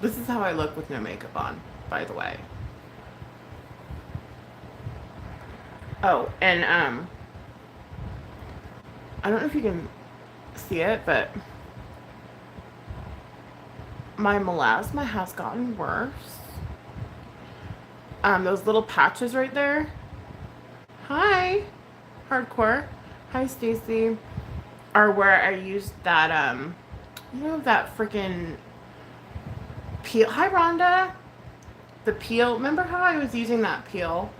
This is how I look with no makeup on, by the way. Oh, and I don't know if you can see it, but my melasma has gotten worse. Those little patches right there. Hi, hardcore. Hi, Stacy. Are where I used that that freaking peel. Hi, Rhonda. The peel. Remember how I was using that peel?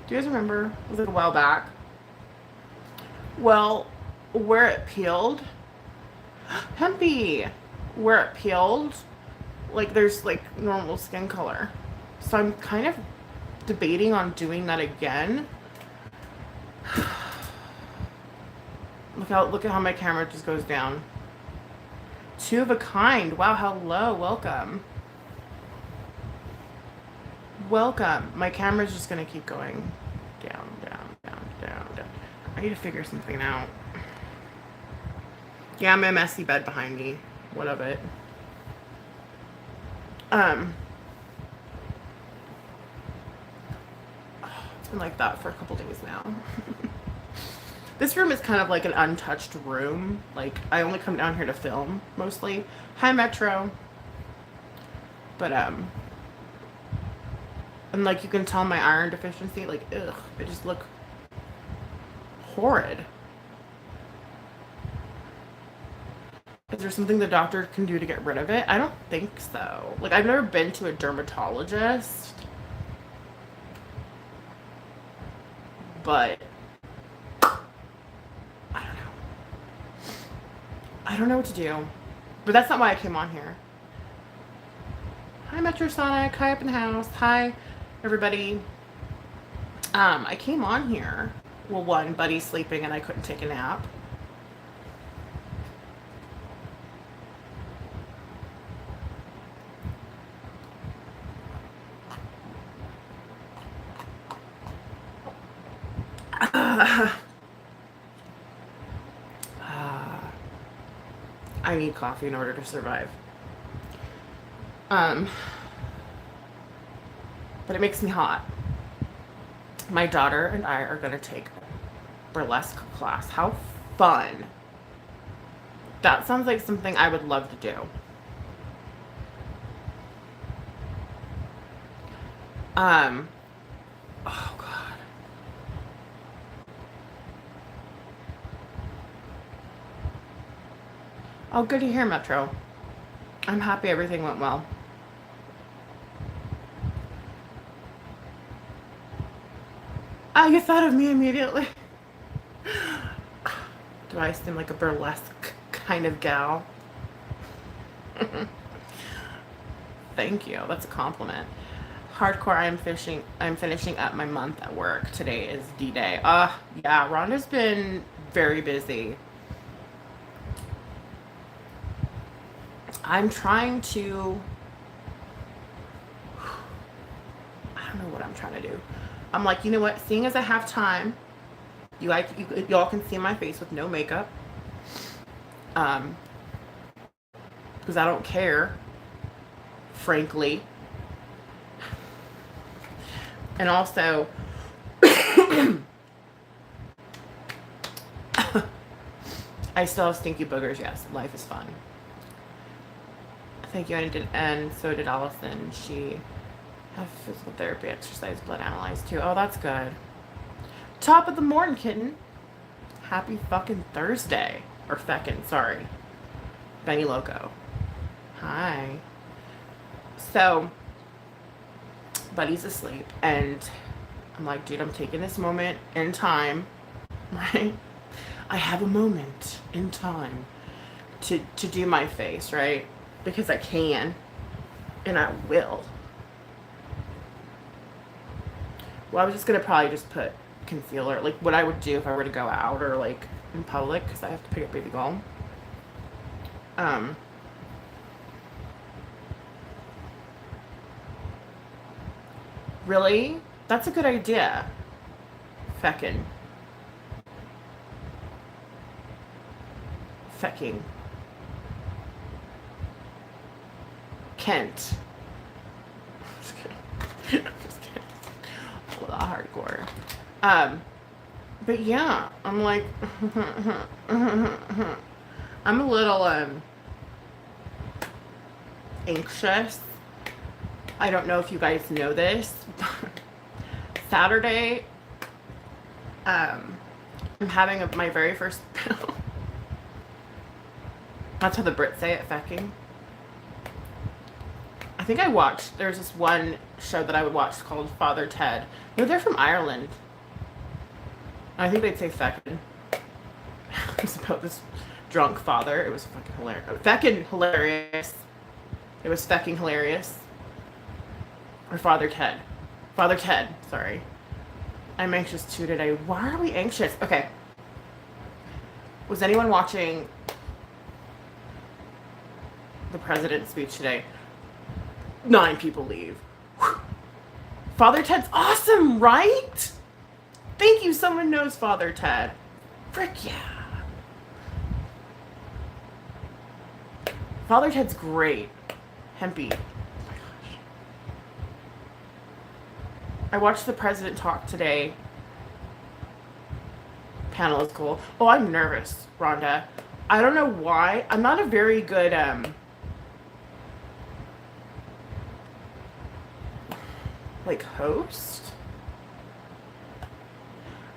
Do you guys remember? It was like a while back. Well, where it peeled, Hempy, where it peeled, like there's like normal skin color. So I'm kind of debating on doing that again. Look at how my camera just goes down. Two of a kind. Wow, hello, welcome. Welcome. My camera's just gonna keep going down, down, down, down, down. I need to figure something out. Yeah, my messy bed behind me. What of it? It's been like that for a couple days now. This room is kind of like an untouched room. Like, I only come down here to film, mostly. Hi, Metro. But, and like, you can tell my iron deficiency, like, ugh, I just look horrid. Is there something the doctor can do to get rid of it? I don't think so. Like, I've never been to a dermatologist. But I don't know what to do. But that's not why I came on here. Hi, Metrosonic. Hi, up in the house. Hi, everybody. I came on here. Well, one, Buddy's sleeping and I couldn't take a nap. I need coffee in order to survive. But it makes me hot. My daughter and I are gonna take a burlesque class. How fun. That sounds like something I would love to do. Oh God. Oh, good to hear, Metro. I'm happy everything went well. Oh, you thought of me immediately. Do I seem like a burlesque kind of gal? Thank you. That's a compliment. Hardcore, I'm finishing up my month at work. Today is D-Day. Yeah, Rhonda's been very busy. I'm trying to, I don't know what I'm trying to do. I'm like, you know what? Seeing as I have time, y'all can see my face with no makeup. Because I don't care, frankly. And also, I still have stinky boogers. Yes, life is fun. Thank you, and so did Allison. She had physical therapy, exercise, blood analyzed too. Oh, that's good. Top of the morning, kitten. Happy fucking Thursday. Or feckin', sorry. Benny Loco. Hi. So, Buddy's asleep, and I'm like, dude, I'm taking this moment in time, right? I have a moment in time to do my face, right? Because I can, and I will. Well, I was just gonna probably just put concealer, like what I would do if I were to go out or like in public, because I have to pick up baby doll. Really? That's a good idea. Feckin'. Fecking. Kent. Just kidding. A little hardcore. But yeah, I'm like, I'm a little anxious. I don't know if you guys know this. Saturday, I'm having my very first pill. That's how the Brits say it, fecking. I think there's this one show that I would watch called Father Ted. No, they're from Ireland. I think they'd say feckin'. It was about this drunk father. It was fucking hilarious. Feckin' hilarious. It was fecking hilarious. Or Father Ted. Father Ted, sorry. I'm anxious too today. Why are we anxious? Okay. Was anyone watching the president's speech today? 9 people leave. Whew. Father Ted's awesome, right? Thank you, someone knows Father Ted. Frick yeah. Father Ted's great. Hempy. Oh my gosh. I watched the president talk today. Panel is cool. Oh, I'm nervous, Rhonda. I don't know why. I'm not a very good, host.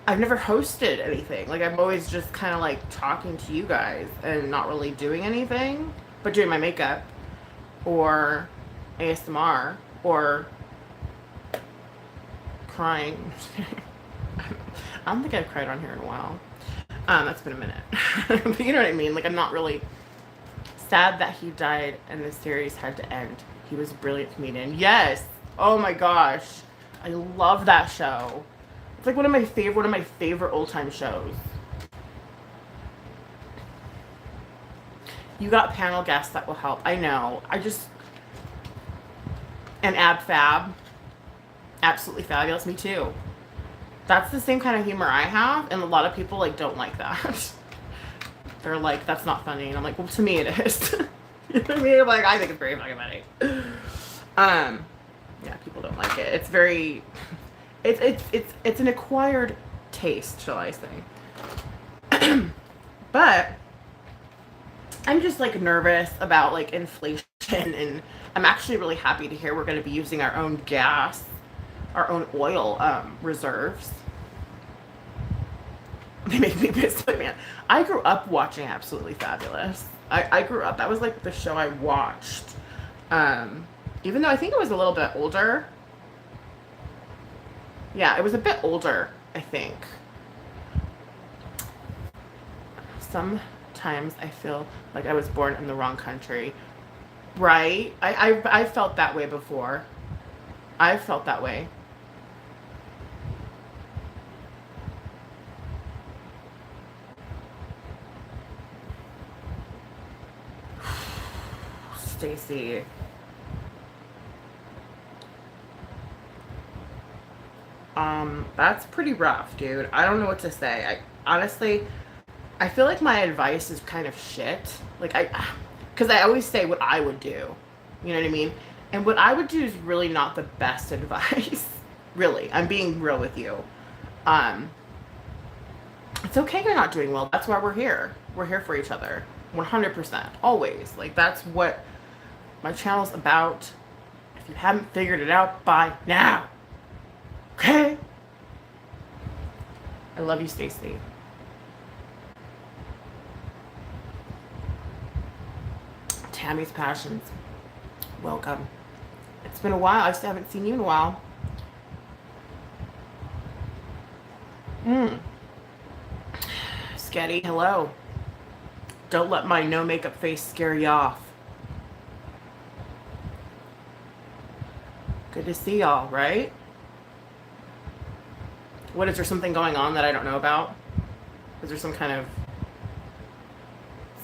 I've never hosted anything. Like, I'm always just kind of like talking to you guys and not really doing anything, but doing my makeup or ASMR or crying. I don't think I've cried on here in a while. That's been a minute. But you know what I mean? Like, I'm not really sad that he died and the series had to end. He was a brilliant comedian. Yes. Oh my gosh. I love that show. It's like one of my favorite old-time shows. You got panel guests that will help. I know. And Ab Fab. Absolutely fabulous. Me too. That's the same kind of humor I have, and a lot of people don't like that. They're like, that's not funny. And I'm like, well, to me it is. You know what I mean? Like, I think it's very fucking funny. Yeah, people don't like it. It's very it's an acquired taste, shall I say. But I'm just nervous about inflation, and I'm actually really happy to hear we're going to be using our own gas, our own oil reserves. They make me pissed, but man, I grew up watching Absolutely Fabulous. I grew up, that was the show I watched. Even though I think it was a little bit older. Yeah, it was a bit older, I think. Sometimes I feel like I was born in the wrong country. Right? I felt that way before. I've felt that way. Stacy. That's pretty rough, dude. I don't know what to say. Honestly, I feel like my advice is kind of shit. Because I always say what I would do. You know what I mean? And what I would do is really not the best advice. Really. I'm being real with you. It's okay you're not doing well. That's why we're here. We're here for each other. 100%. Always. That's what my channel's about. If you haven't figured it out by now. Okay? I love you, Stacy. Tammy's Passions. Welcome. It's been a while. I still haven't seen you in a while. Sketty, hello. Don't let my no makeup face scare you off. Good to see y'all, right? What, is there something going on that I don't know about? Is there some kind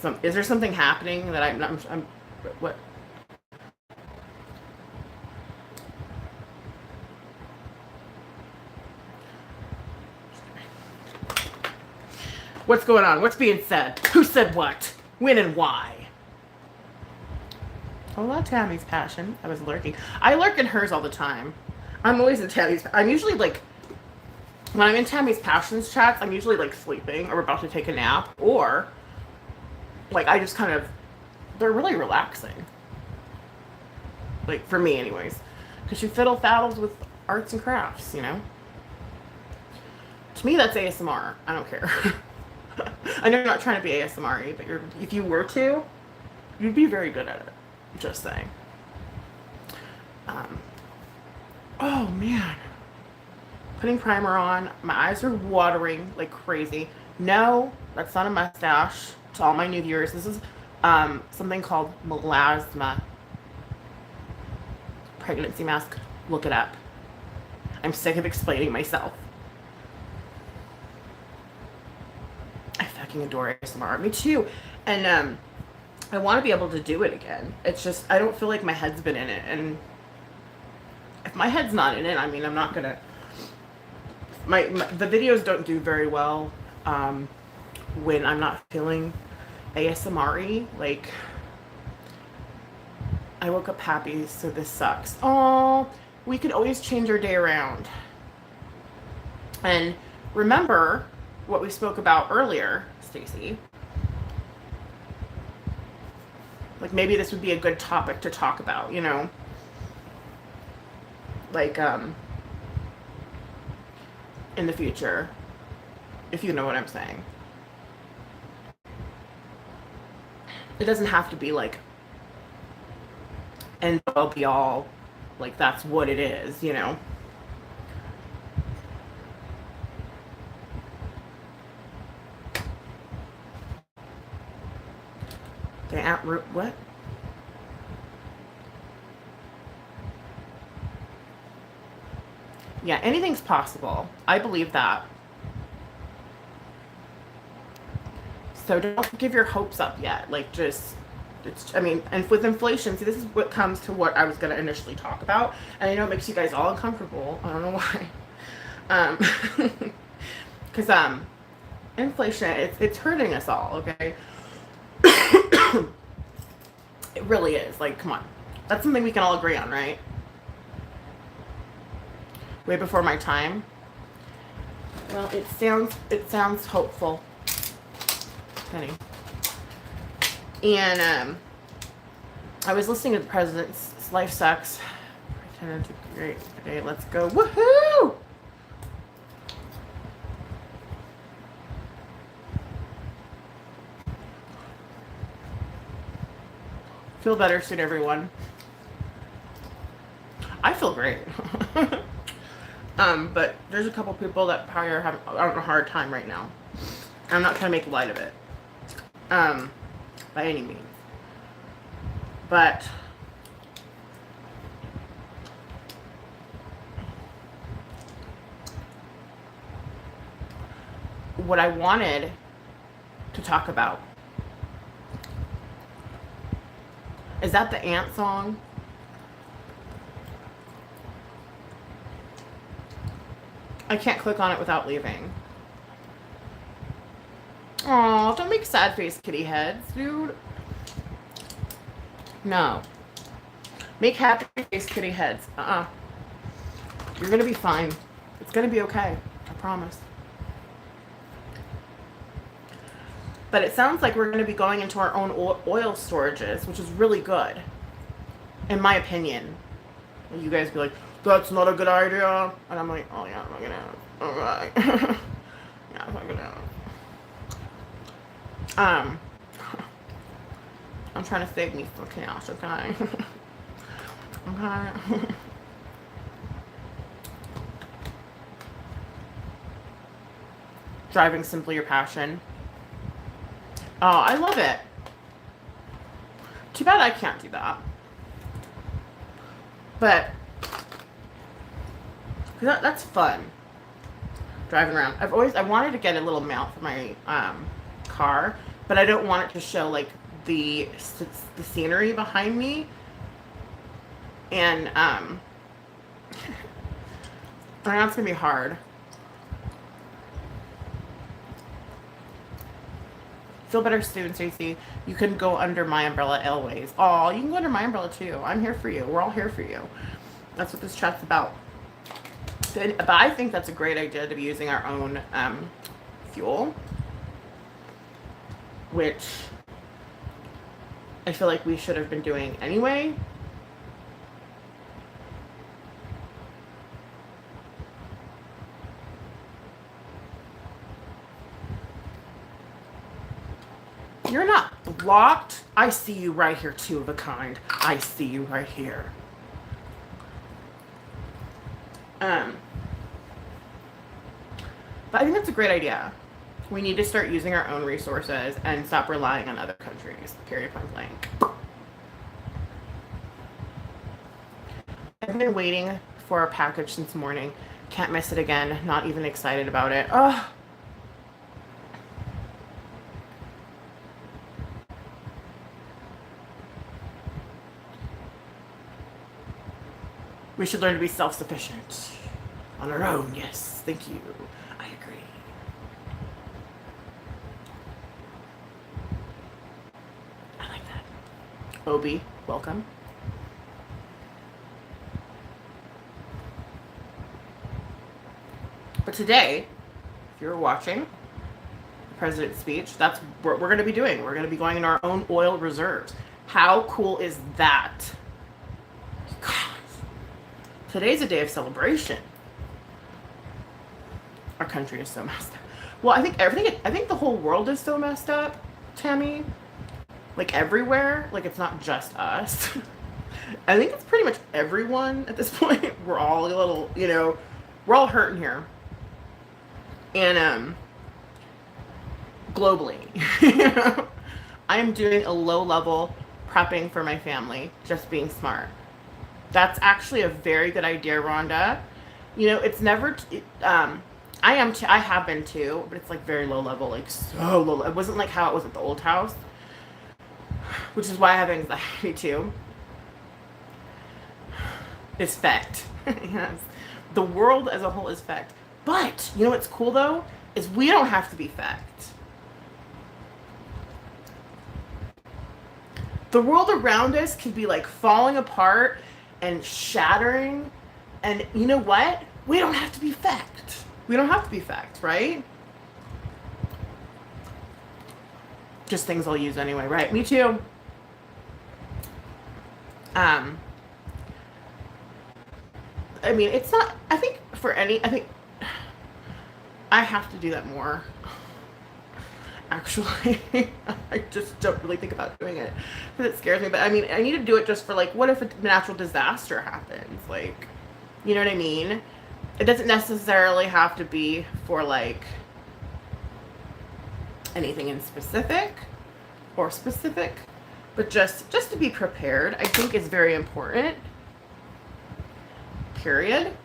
of... is there something happening that I'm what? What's going on? What's being said? Who said what? When and why? Oh, that's Tammy's Passion. I was lurking. I lurk in hers all the time. I'm always in Tammy's. I'm usually like, when I'm in Tammy's Passions chats, I'm usually like sleeping or about to take a nap, or like I just kind of, they're really relaxing. Like for me, anyways, because you fiddle faddles with arts and crafts, you know. To me, that's ASMR. I don't care. I know you're not trying to be ASMR, but if you were to, you'd be very good at it. Just saying. Oh man. Putting primer on. My eyes are watering like crazy. No, that's not a mustache. To all my new viewers, this is something called melasma. Pregnancy mask. Look it up. I'm sick of explaining myself. I fucking adore ASMR. Me too. And I want to be able to do it again. It's just, I don't feel like my head's been in it. And if my head's not in it, I mean, I'm not gonna, the videos don't do very well when I'm not feeling ASMR-y. Like, I woke up happy, so this sucks. Oh, we could always change our day around. And remember what we spoke about earlier, Stacy. Like, maybe this would be a good topic to talk about, you know? Like, in the future, if you know what I'm saying. It doesn't have to be like end all be all, like that's what it is, you know. The what? Yeah, anything's possible. I believe that. So don't give your hopes up yet. Like, just, it's, I mean, and with inflation, see, this is what comes to what I was going to initially talk about. And I know it makes you guys all uncomfortable. I don't know why. Because, inflation, it's hurting us all, okay? It really is. Like, come on. That's something we can all agree on, right? Way before my time. Well, it sounds hopeful. Penny. And I was listening to the president's Life Sucks. Pretending to great today. Let's go. Woohoo! Feel better soon, everyone. I feel great. But there's a couple people that probably are having a hard time right now. I'm not trying to make light of it. By any means. But what I wanted to talk about is that the Ant song? I can't click on it without leaving. Aw, don't make sad face kitty heads, dude. No. Make happy face kitty heads. You're gonna be fine. It's gonna be okay. I promise. But it sounds like we're gonna be going into our own oil storages, which is really good. In my opinion. You guys be like, that's not a good idea. And I'm like, oh yeah, I'm gonna. Alright. Yeah, I'm gonna. I'm trying to save me some cash, okay? Okay. Driving simply your passion. Oh, I love it. Too bad I can't do that. But that's fun. Driving around. I wanted to get a little mount for my car, but I don't want it to show like the scenery behind me. And I know it's gonna be hard. Feel better soon, Stacey. You can go under my umbrella always. Oh, you can go under my umbrella too. I'm here for you. We're all here for you. That's what this chat's about. But I think that's a great idea to be using our own fuel, which I feel like we should have been doing anyway. You're not blocked. I see you right here, two of a kind. I see you right here. But I think that's a great idea. We need to start using our own resources and stop relying on other countries. Period, point blank. I've been waiting for a package since morning. Can't miss it again. Not even excited about it. Oh. We should learn to be self-sufficient. On our own, yes. Thank you. I agree. I like that. Obi, welcome. But today, if you're watching the president's speech, that's what we're going to be doing. We're going to be going in our own oil reserves. How cool is that? God. Today's a day of celebration. Our country is so messed up. Well, I think the whole world is so messed up, Tammy. Like everywhere. Like it's not just us. I think it's pretty much everyone at this point. We're all a little, we're all hurting here. And globally, I am doing a low-level prepping for my family, just being smart. That's actually a very good idea, Rhonda. It's never. I have been too, but it's like very low level, like so low. It wasn't like how it was at the old house, which is why I have anxiety too. It's fact. Yes. The world as a whole is fact. But you know what's cool though is we don't have to be fact. The world around us could be like falling apart and shattering, and you know what? We don't have to be fact. We don't have to be fact, right? Just things I'll use anyway, right? Me too. I mean, it's not, I think I have to do that more. Actually, I just don't really think about doing it because it scares me. But I mean, I need to do it just for like, what if a natural disaster happens? Like, you know what I mean? It doesn't necessarily have to be for like anything in specific, but just to be prepared, I think is very important. Period.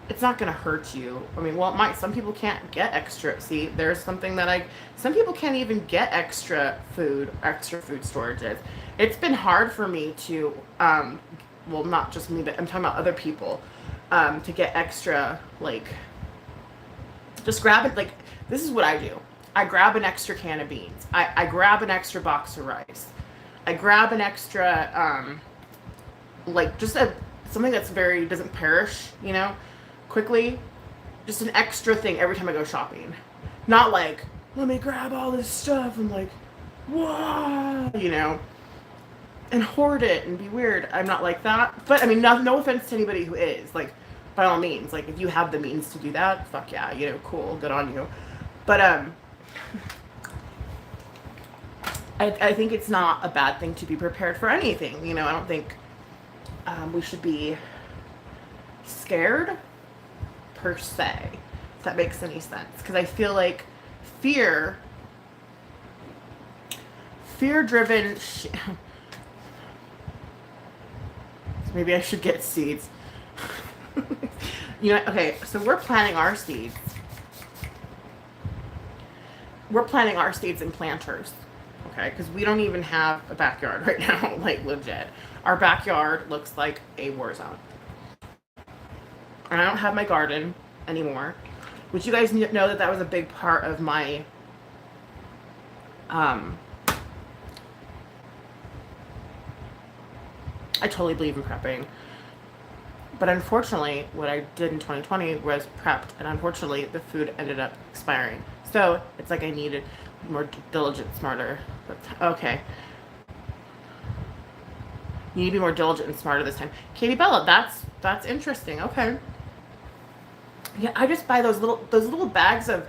It's not going to hurt you. I mean, well, it might. Some people can't get extra. See, there's something that some people can't even get extra food storages. It's been hard for me to, well, not just me, but I'm talking about other people, to get extra, like, just grab it. Like, this is what I do. I grab an extra can of beans. I grab an extra box of rice. I grab an extra, like, just something that's doesn't perish, quickly. Just an extra thing every time I go shopping. Not like, let me grab all this stuff and like, whoa, and hoard it and be weird. I'm not like that. But I mean, no offense to anybody who is. Like, by all means, like, if you have the means to do that, fuck yeah, cool, good on you. But I think it's not a bad thing to be prepared for anything. I don't think we should be scared per se, if that makes any sense. Because I feel like fear-driven maybe I should get seeds. Okay, so we're planting our seeds. We're planting our seeds in planters, okay? Because we don't even have a backyard right now, like legit. Our backyard looks like a war zone. And I don't have my garden anymore, which you guys know that was a big part of my I totally believe in prepping. But unfortunately, what I did in 2020 was prepped, and unfortunately, the food ended up expiring. So it's like I needed more diligent, smarter. But, okay, you need to be more diligent and smarter this time. Katie Bella, that's interesting. Okay. Yeah, I just buy those little bags of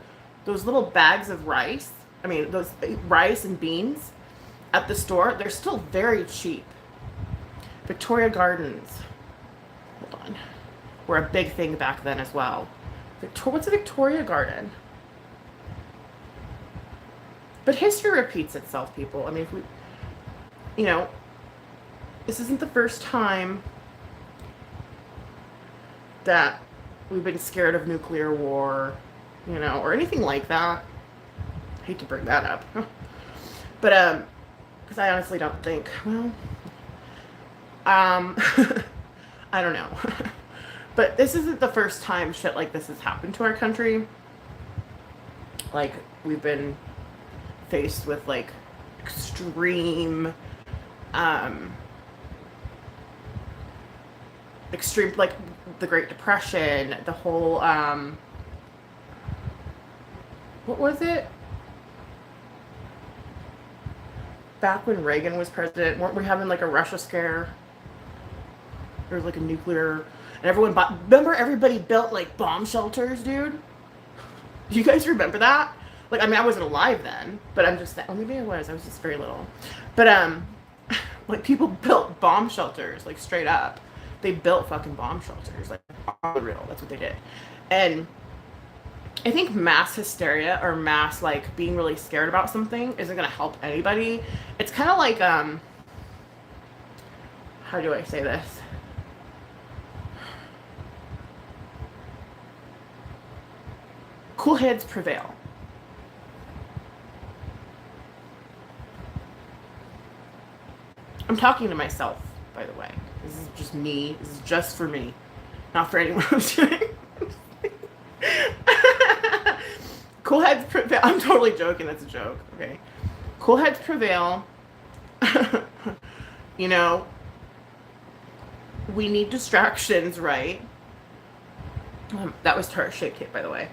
rice. I mean, those rice and beans at the store. They're still very cheap. Victoria Gardens. Hold on. Were a big thing back then as well. What's a Victoria Garden? But history repeats itself, people. I mean, if we, you know, this isn't the first time that we've been scared of nuclear war, or anything like that. I hate to bring that up. But, because I honestly don't think, well, I don't know. But this isn't the first time shit like this has happened to our country. Like, we've been faced with, like, extreme, like, the Great Depression, the whole, what was it? Back when Reagan was president, weren't we having, like, a Russia scare? There was, like, a nuclear, and everyone bought, remember everybody built, like, bomb shelters, dude? Do you guys remember that? Like, I mean, I wasn't alive then, but I'm just, oh, maybe I was just very little. But, like, people built bomb shelters, like, straight up. They built fucking bomb shelters, like, on real, that's what they did. And I think mass hysteria or mass, like, being really scared about something isn't gonna help anybody. It's kind of like, how do I say this? Cool heads prevail. I'm talking to myself, by the way. This is just me. This is just for me. Not for anyone else. Cool heads prevail. I'm totally joking. That's a joke. Okay. Cool heads prevail. We need distractions, right? That was Tart Shake Kit, by the way.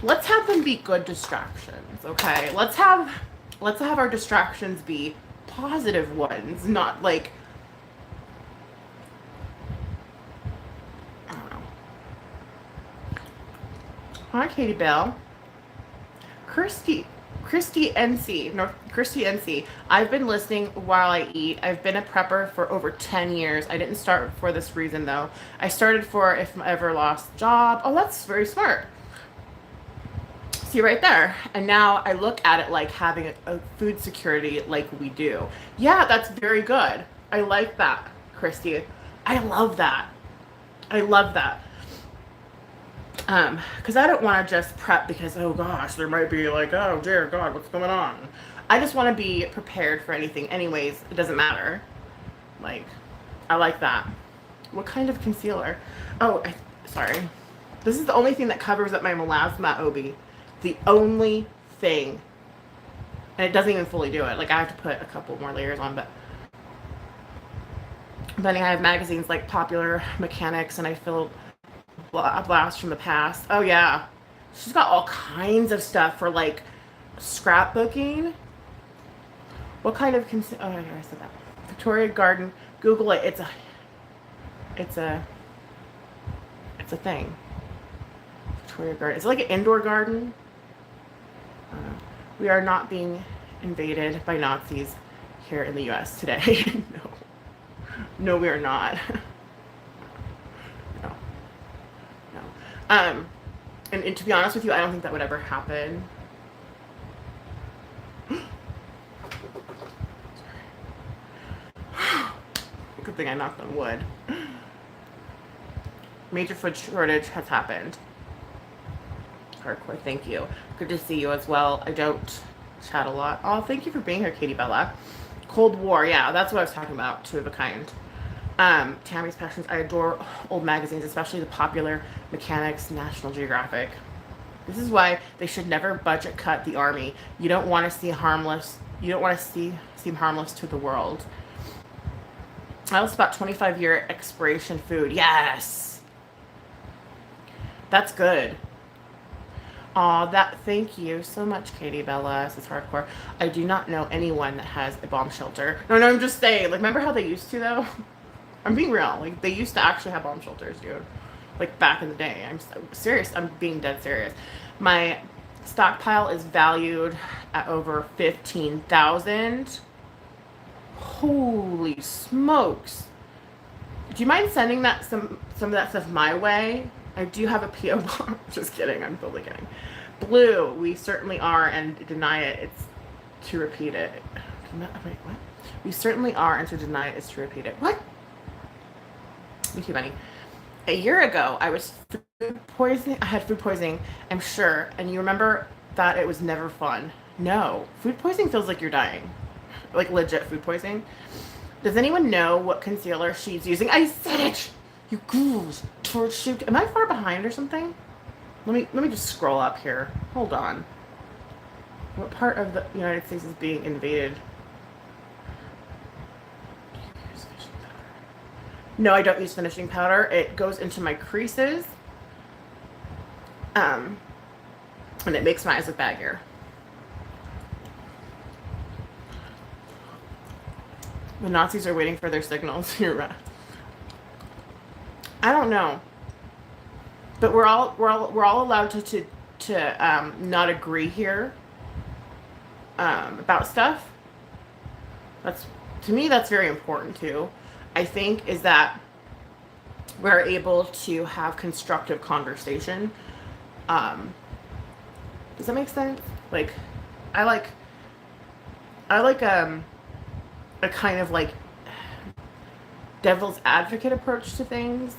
Let's have them be good distractions, okay? Let's have our distractions be positive ones, not like, I don't know. Hi, Katie Bell. Christy NC. I've been listening while I eat. I've been a prepper for over 10 years. I didn't start for this reason, though. I started for if I ever lost job. Oh, that's very smart. See right there. And now I look at it like having a food security like we do. Yeah, that's very good. I like that, Christy. I love that. Because I don't want to just prep because, oh gosh, there might be like, oh dear God, what's going on? I just want to be prepared for anything. Anyways, it doesn't matter. Like, I like that. What kind of concealer? Oh, sorry. This is the only thing that covers up my melasma obi. The only thing. And it doesn't even fully do it. Like, I have to put a couple more layers on, but then I have magazines like Popular Mechanics, and I filled a blast from the past. Oh yeah, she's got all kinds of stuff for like scrapbooking. What kind of oh, I said that. Victoria Garden. Google it. It's a thing. Victoria Garden. It's like an indoor garden. We are not being invaded by Nazis here in the U.S. today. No, we are not. No. And to be honest with you, I don't think that would ever happen. Good thing I knocked on wood. Major food shortage has happened. Hardcore, thank you. Good to see you as well. I don't chat a lot. Oh, thank you for being here, Katie Bella. Cold War, yeah, that's what I was talking about. Two of a kind. Tammy's Passions. I adore old magazines, especially the Popular Mechanics, National Geographic. This is why they should never budget cut the army. You don't want to see harmless. You don't want to seem harmless to the world. I was about 25-year expiration food. Yes. That's good. Aw, thank you so much, Katie Bella. This is hardcore. I do not know anyone that has a bomb shelter. No, I'm just saying. Like, remember how they used to, though? I'm being real. Like, they used to actually have bomb shelters, dude. Like, back in the day. I'm so serious. I'm being dead serious. My stockpile is valued at over 15,000. Holy smokes. Do you mind sending that some of that stuff my way? I do have a P.O. box. Just kidding. I'm totally kidding. Blue, we certainly are, and deny it. It's to repeat it. Wait, what? We certainly are, and to deny it is to repeat it. What? Me too, Benny. A year ago, I was food poisoning. I had food poisoning, I'm sure. And you remember that it was never fun. No. Food poisoning feels like you're dying. Like legit food poisoning. Does anyone know what concealer she's using? I said it! You ghouls. Towards shoot. Am I far behind or something? Let me just scroll up here. Hold on. What part of the United States is being invaded? No, I don't use finishing powder. It goes into my creases. And it makes my eyes look baggier. The Nazis are waiting for their signals. You're right. I don't know, but we're all allowed to not agree here about stuff. That's, to me, that's very important too. I think is that we're able to have constructive conversation. Does that make sense? Like, I like a kind of like devil's advocate approach to things,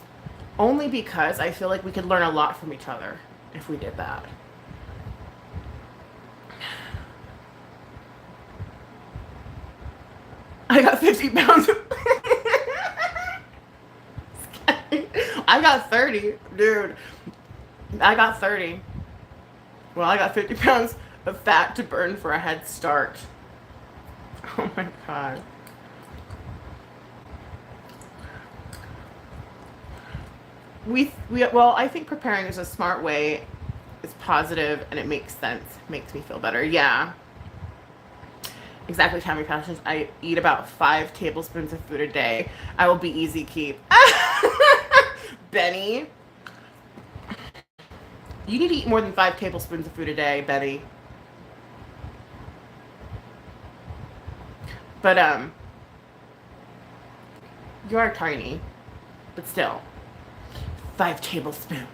only because I feel like we could learn a lot from each other if we did that. I got 50 pounds. I got 30, dude. I got 30. Well, I got 50 pounds of fat to burn for a head start. Oh my God. Well, I think preparing is a smart way. It's positive and it makes sense. Makes me feel better. Yeah. Exactly, Tammy Passions. I eat about 5 tablespoons of food a day. I will be easy keep. Benny. You need to eat more than 5 tablespoons of food a day, Benny. But, you are tiny. But still. 5 tablespoons.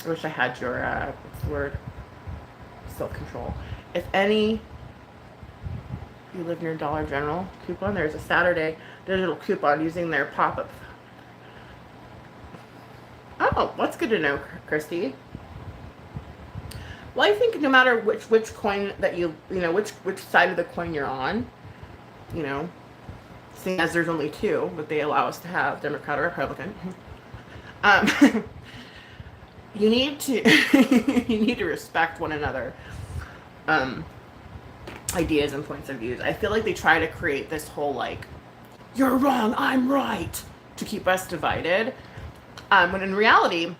I wish I had your, what's the word? Self-control. If any, you live near Dollar General coupon, there's a Saturday digital coupon using their pop-up. Oh, that's good to know, Christy. Well, I think no matter which coin that you know, which side of the coin you're on, you know, seeing as there's only 2, but they allow us to have Democrat or Republican. You need to you need to respect one another. Ideas and points of views. I feel like they try to create this whole like, you're wrong, I'm right, to keep us divided. When in reality,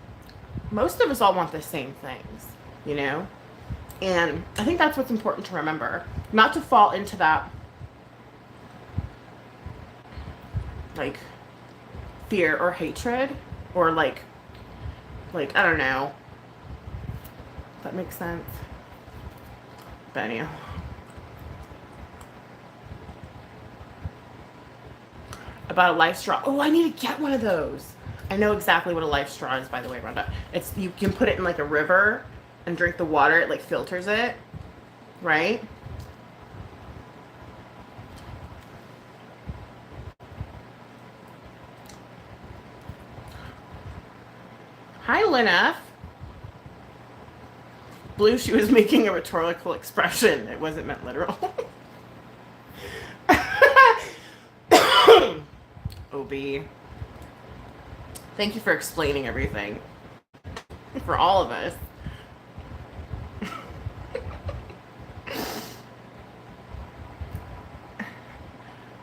most of us all want the same things, you know? And I think that's what's important to remember. Not to fall into that, like, fear or hatred, or like, I don't know. If that makes sense. Benny. About a life straw. Oh, I need to get one of those. I know exactly what a life straw is, by the way, Rhonda. It's, you can put it in like a river and drink the water. It like filters it, right? Hi, Lynn F. Blue, she was making a rhetorical expression. It wasn't meant literal. OB. Thank you for explaining everything. For all of us.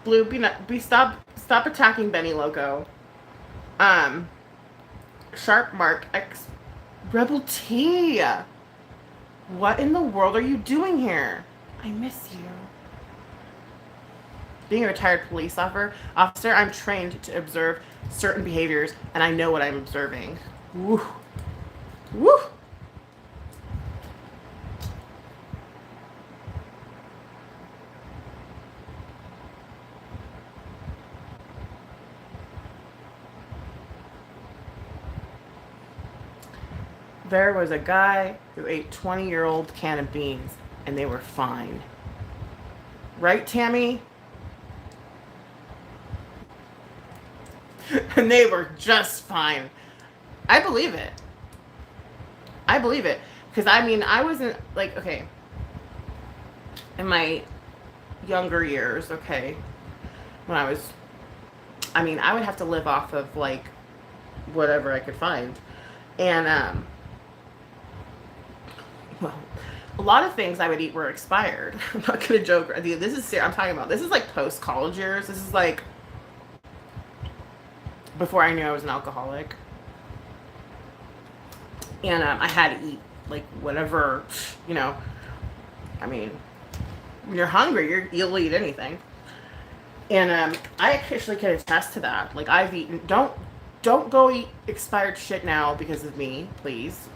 Blue, stop attacking Benny Loco. Sharp Mark X Rebel T. What in the world are you doing here? I miss you. Being a retired police officer, I'm trained to observe certain behaviors, and I know what I'm observing. Woo. Woo. There was a guy who ate 20-year-old can of beans, and they were fine. Right, Tammy? And they were just fine. I believe it. I believe it. Because, I mean, I wasn't, like, okay. In my younger years, okay, when I was, I mean, I would have to live off of, like, whatever I could find. And, well, a lot of things I would eat were expired. I'm not gonna joke. This is I'm talking about. This is like post college years. This is like before I knew I was an alcoholic, and I had to eat like whatever, you know. I mean, when you're hungry, you'll eat anything. And I actually can attest to that. Like I've eaten. Don't go eat expired shit now because of me, please.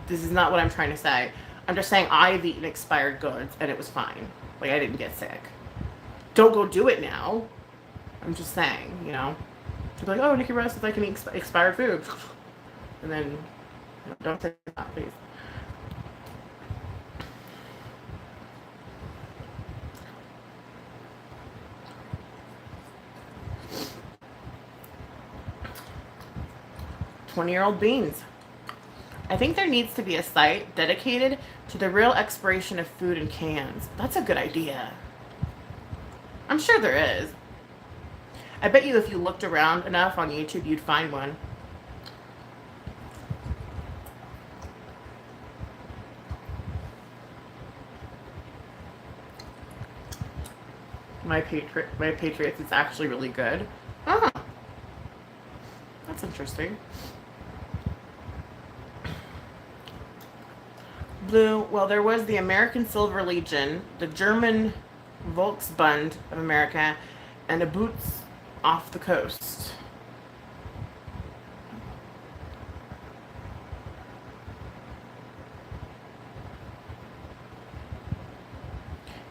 This is not what I'm trying to say. I'm just saying I've eaten expired goods and it was fine. Like I didn't get sick. Don't go do it now. I'm just saying, you know. To be like, oh, Nikki Rose says I can eat expired food. And then, you know, don't say that, please. "20-year-old beans. I think there needs to be a site dedicated to the real expiration of food in cans. That's a good idea. I'm sure there is. I bet you if you looked around enough on YouTube, you'd find one. My Patriots is actually really good. Oh, that's interesting. Blue, well, there was the American Silver Legion, the German Volksbund of America, and a Boots off the coast.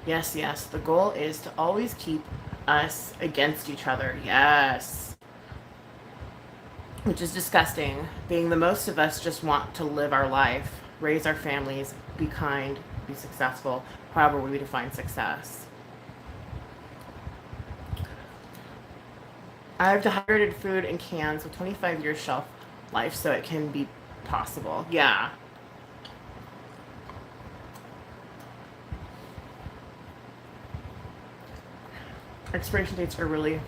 Yes, yes, the goal is to always keep us against each other. Yes. Which is disgusting. Being the most of us just want to live our life, raise our families, be kind, be successful, however we define success. I have dehydrated food in cans with 25-year shelf life so it can be possible. Yeah. Expiration dates are really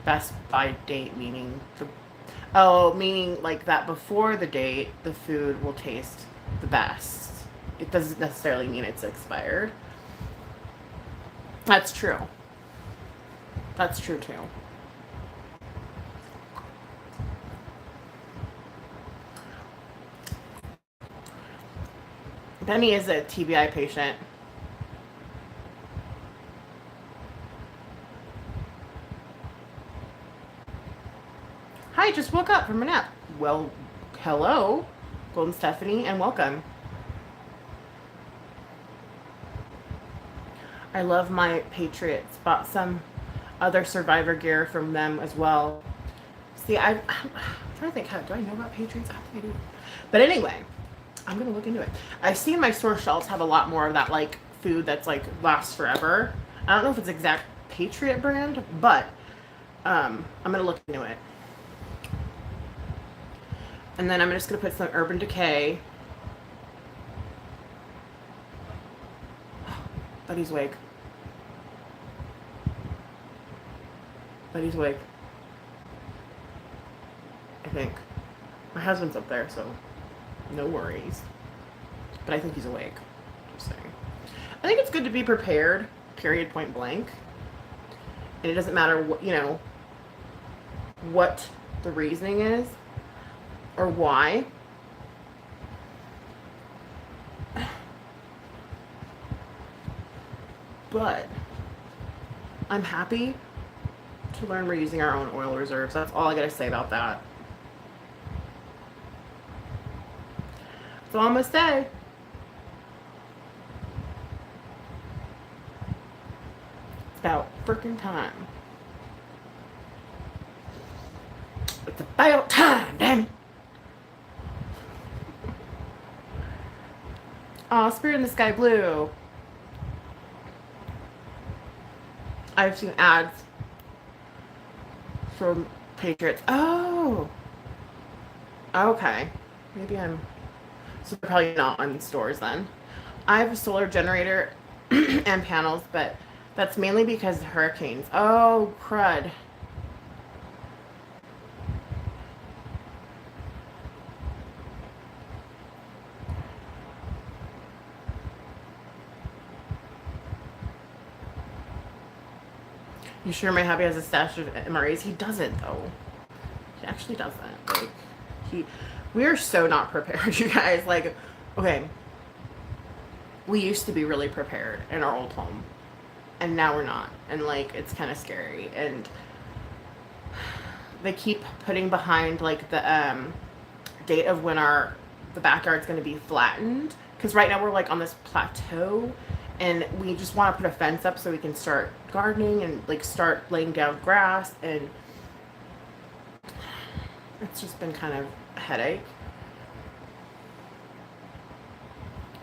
best by date, meaning meaning like that before the date, the food will taste the best. It doesn't necessarily mean it's expired. That's true. That's true too. Benny is a TBI patient. Hi, just woke up from a nap. Well, hello, Golden Stephanie, and welcome. I love my Patriots. Bought some other Survivor gear from them as well. See, I'm trying to think, do I know about Patriots? I think I do. But anyway, I'm going to look into it. I've seen my store shelves have a lot more of that, like, food that's, like, lasts forever. I don't know if it's exact Patriot brand, but I'm going to look into it. And then I'm just going to put some Urban Decay. Buddy's awake. Buddy's awake. I think. My husband's up there, so no worries. But I think he's awake. Just saying. I think it's good to be prepared, period, point blank. And it doesn't matter what, what the reasoning is or why. But I'm happy to learn we're using our own oil reserves. That's all I gotta say about that. That's all I'm gonna say. It's about freaking time. It's about time, damn it. Aw, Spirit in the Sky Blue. I've seen ads from Patriots. Oh. Okay. Maybe I'm... So they're probably not on stores then. I have a solar generator and panels, but that's mainly because of hurricanes. Oh, crud. You sure my hubby has a stash of MREs? He doesn't, though. He actually doesn't. Like, we are so not prepared, you guys. Like, okay, we used to be really prepared in our old home, and now we're not. And like, it's kind of scary. And they keep putting behind like the date of when the backyard's going to be flattened, because right now we're like on this plateau. And we just want to put a fence up so we can start gardening and like start laying down grass, and it's just been kind of a headache.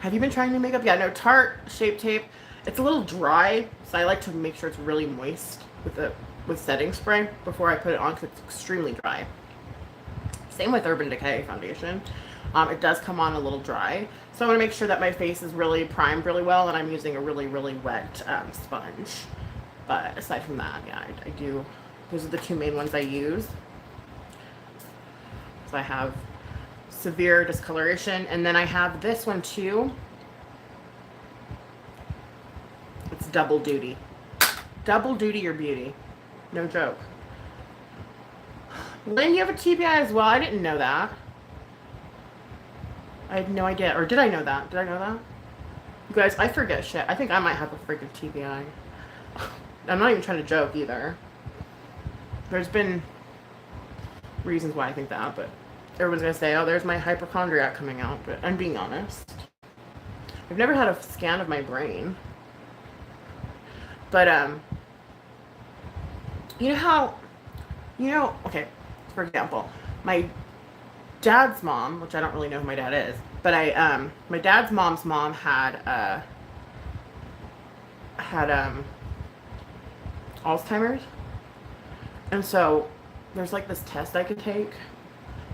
Have you been trying new makeup? Yeah, no, Tarte Shape Tape. It's a little dry, so I like to make sure it's really moist with setting spray before I put it on, because it's extremely dry. Same with Urban Decay foundation. It does come on a little dry. So I want to make sure that my face is really primed really well, and I'm using a really, really wet sponge. But aside from that, yeah, I do. Those are the two main ones I use. So I have severe discoloration, and then I have this one too. It's double duty. Double duty your beauty. No joke. Lynn, you have a TBI as well? I didn't know that. I had no idea. Or did I know that? Did I know that? You guys, I forget shit. I think I might have a freaking TBI. I'm not even trying to joke either. There's been reasons why I think that, but everyone's going to say, oh, there's my hypochondriac coming out. But I'm being honest. I've never had a scan of my brain. But, you know how, okay, for example, my dad's mom, which I don't really know who my dad is, but my dad's mom's mom had Alzheimer's, and so there's like this test I could take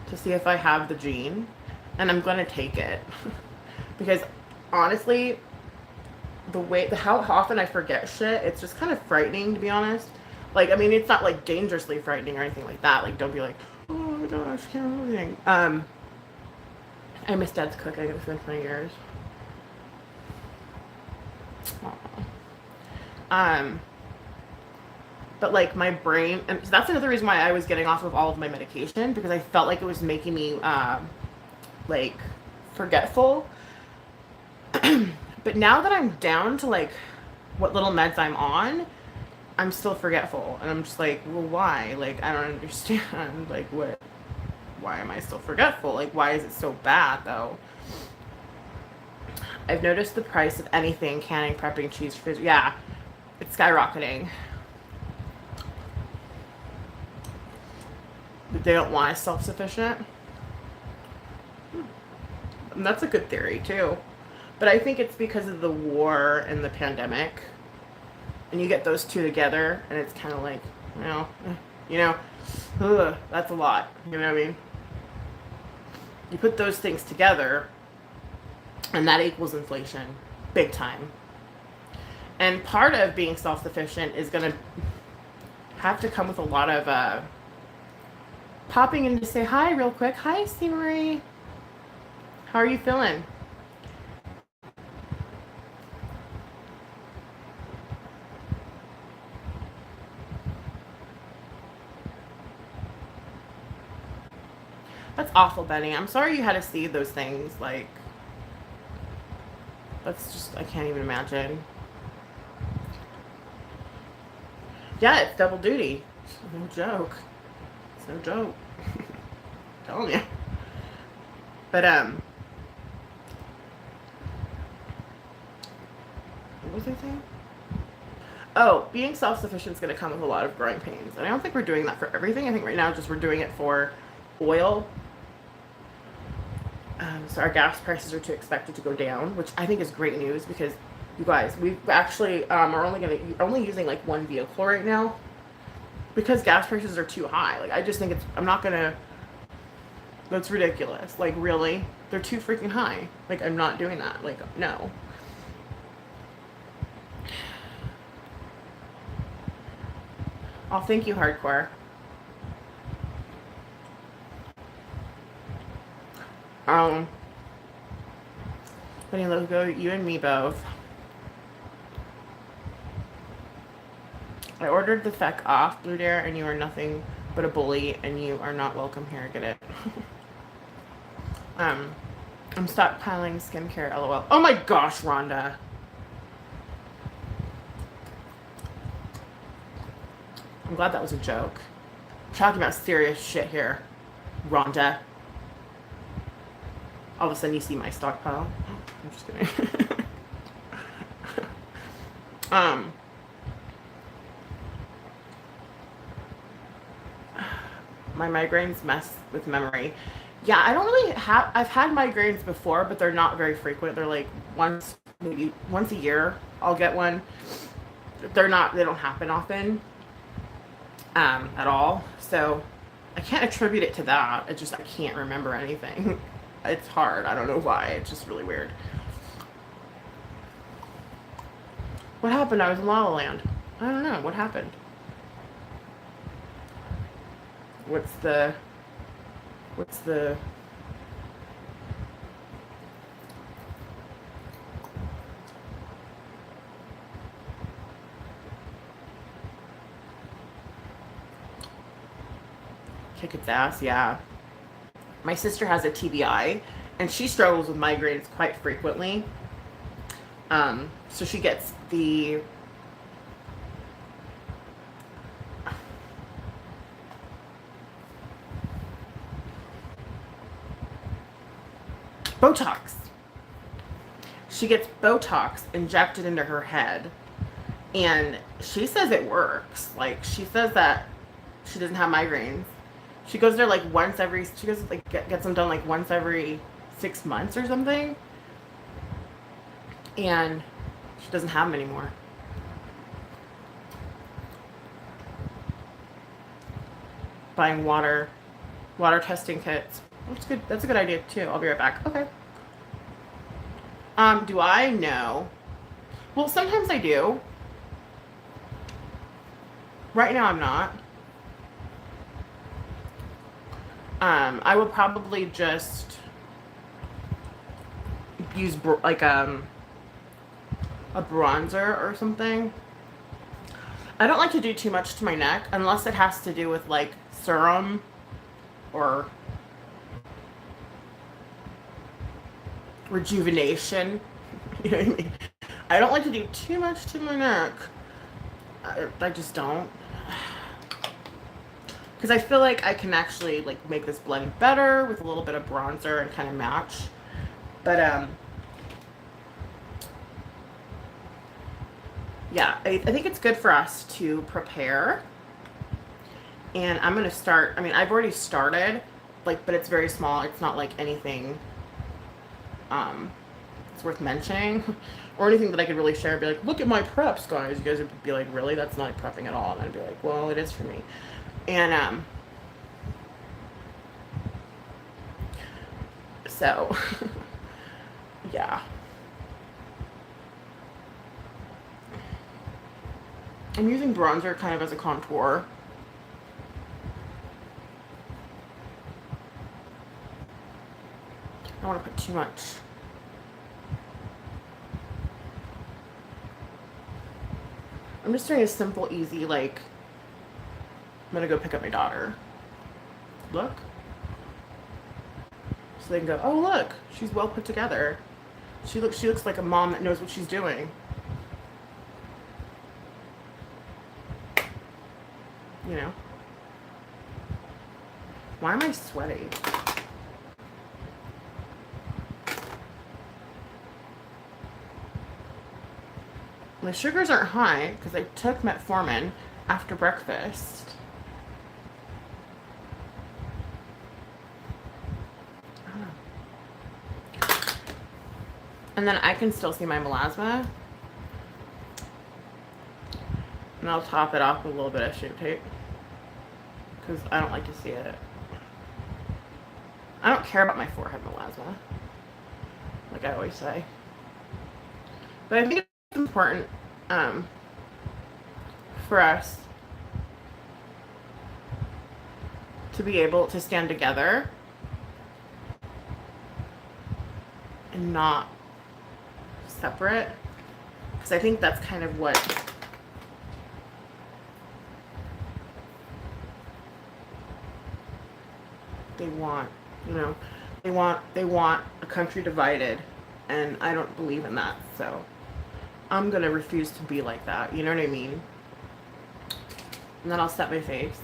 to see if I have the gene, and I'm gonna take it because honestly, how often I forget shit, it's just kind of frightening, to be honest. Like, I mean, it's not like dangerously frightening or anything like that. Like, don't be like, oh my gosh, I can't remember anything. I miss Dad's cooking. It's been 20 years. Aww. But like my brain, and so that's another reason why I was getting off of all of my medication, because I felt like it was making me like forgetful. But now that I'm down to like what little meds I'm on, I'm still forgetful, and I'm just like, well, why? Like, I don't understand. Like, why am I still forgetful? Like, why is it so bad though? I've noticed the price of anything, canning, prepping, cheese, fridge. Yeah, it's skyrocketing. But they don't want us self-sufficient. And that's a good theory too. But I think it's because of the war and the pandemic. And you get those two together, and it's kind of like, that's a lot. You know what I mean? You put those things together, and that equals inflation, big time. And part of being self-sufficient is going to have to come with a lot of popping in to say hi real quick. Hi, C. Marie. How are you feeling? That's awful, Benny. I'm sorry you had to see those things. Like, that's just, I can't even imagine. Yeah, it's double duty. No joke. It's no joke. Telling you. But, what was I saying? Oh, being self-sufficient is going to come with a lot of growing pains. And I don't think we're doing that for everything. I think right now just we're doing it for oil. So our gas prices are expected to go down, which I think is great news because you guys, we actually are only using like one vehicle right now because gas prices are too high. Like I just think I'm not gonna. That's ridiculous. Like really, they're too freaking high. Like I'm not doing that. Like no. Oh, thank you, hardcore. Benny Logo, you and me both. I ordered the feck off, Blue Dare, and you are nothing but a bully, and you are not welcome here. Get it? I'm stockpiling skincare, lol. Oh my gosh, Rhonda. I'm glad that was a joke. I'm talking about serious shit here, Rhonda. All of a sudden you see my stockpile. I'm just kidding. My migraines mess with memory. Yeah, I don't really have. I've had migraines before, but they're not very frequent. They're like maybe once a year. I'll get one. They don't happen often, at all. So I can't attribute it to that. I can't remember anything. It's hard. I don't know why. It's just really weird. What happened? I was in La La Land. I don't know. What happened? What's the kick its ass? Yeah. My sister has a TBI, and she struggles with migraines quite frequently. So she gets the Botox. She gets Botox injected into her head, and she says it works. Like, she says that she doesn't have migraines. She goes there like she goes like gets them done like once every 6 months or something. And she doesn't have them anymore. Buying water testing kits. That's good. That's a good idea too. I'll be right back. Okay. Do I? No. Well, sometimes I do. Right now I'm not. I would probably just use like a bronzer or something. I don't like to do too much to my neck unless it has to do with like serum or rejuvenation. You know what I mean? I don't like to do too much to my neck. I just don't. Because I feel like I can actually like make this blend better with a little bit of bronzer and kind of match. But yeah, I think it's good for us to prepare. And I'm going to start, I mean, I've already started, like, but it's very small. It's not like anything it's worth mentioning or anything that I could really share. Be like, look at my preps, guys. You guys would be like, really? That's not prepping at all. And I'd be like, well, it is for me. And so yeah, I'm using bronzer kind of as a contour. I don't want to put too much. I'm just doing a simple, easy, like, I'm gonna go pick up my daughter. Look. So they can go, oh look, she's well put together. She looks like a mom that knows what she's doing. You know? Why am I sweaty? My sugars aren't high because I took metformin after breakfast. And then I can still see my melasma. And I'll top it off with a little bit of Shape Tape because I don't like to see it. I don't care about my forehead melasma, like I always say. But I think it's important for us to be able to stand together and not separate, because I think that's kind of what they want. You know, they want a country divided, and I don't believe in that. So I'm gonna refuse to be like that. You know what I mean? And then I'll set my face.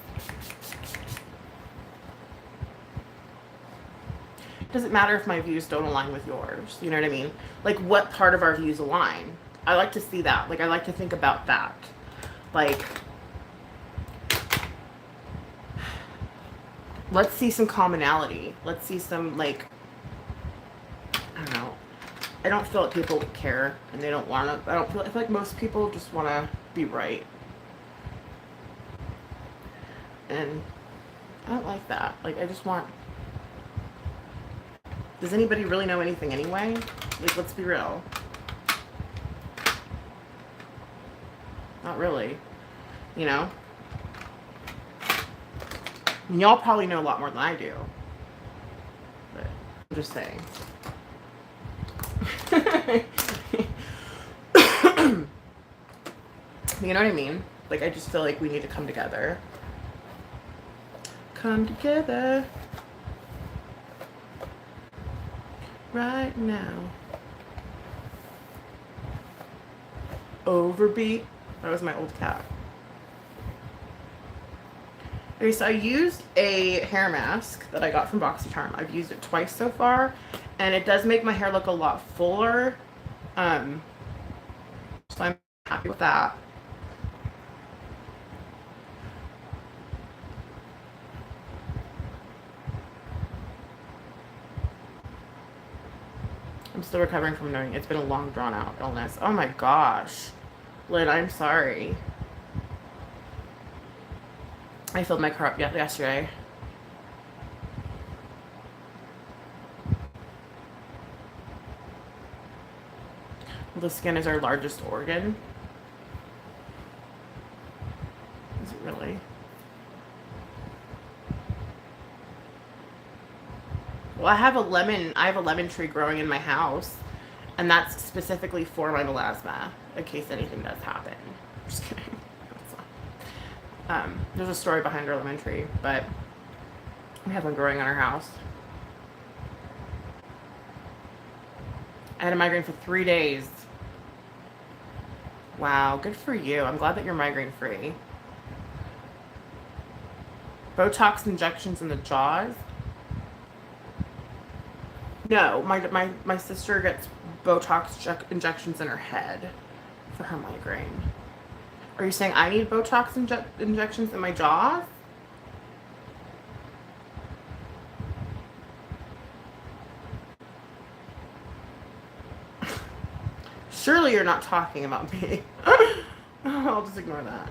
It doesn't matter if my views don't align with yours. You know what I mean? Like, what part of our views align? I like to see that. Like, I like to think about that. Like, let's see some commonality. Let's see some, like, I don't know. I don't feel like people care and they don't want to. I feel like most people just want to be right. And I don't like that. Like, I just want. Does anybody really know anything anyway? Like, let's be real. Not really. You know? And y'all probably know a lot more than I do. But I'm just saying. You know what I mean? Like, I just feel like we need to come together. Come together. Right now. Overbeat. That was my old cat. Okay, so I used a hair mask that I got from BoxyCharm. I've used it twice so far, and it does make my hair look a lot fuller. So I'm happy with that. I'm still recovering from knowing it's been a long, drawn-out illness. Oh my gosh. Lynn, I'm sorry. I filled my car up yesterday. Well, the skin is our largest organ. Is it really? Well, I have a lemon tree growing in my house, and that's specifically for my melasma, in case anything does happen. Just kidding. There's a story behind our lemon tree, but we have one growing on our house. I had a migraine for 3 days. Wow, good for you. I'm glad that you're migraine free. Botox injections in the jaws? No, my sister gets Botox injections in her head for her migraine. Are you saying I need Botox injections in my jaws? Surely you're not talking about me. I'll just ignore that.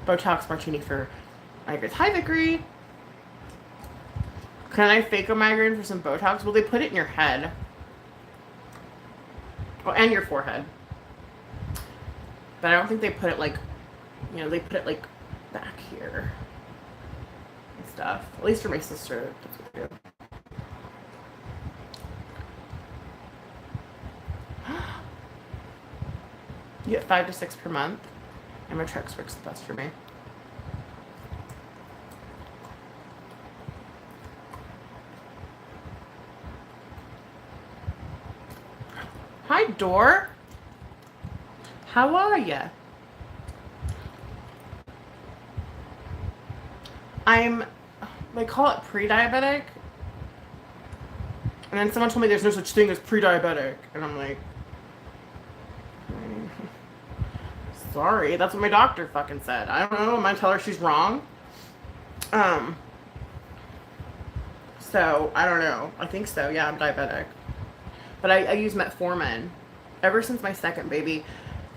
Botox martini for migraines. Hi, Vickery. Can I fake a migraine for some Botox? Well, they put it in your head. Oh, and your forehead. But I don't think they put it like, you know, they put it like back here and stuff. At least for my sister, that's what they do. You get 5 to 6 per month. Amatrix works the best for me. Hi, Dor. How are ya? They call it pre-diabetic. And then someone told me there's no such thing as pre-diabetic. And I'm like, sorry, that's what my doctor fucking said. I don't know, I might tell her she's wrong. So, I don't know. I think so, yeah, I'm diabetic. But I use metformin ever since my second baby.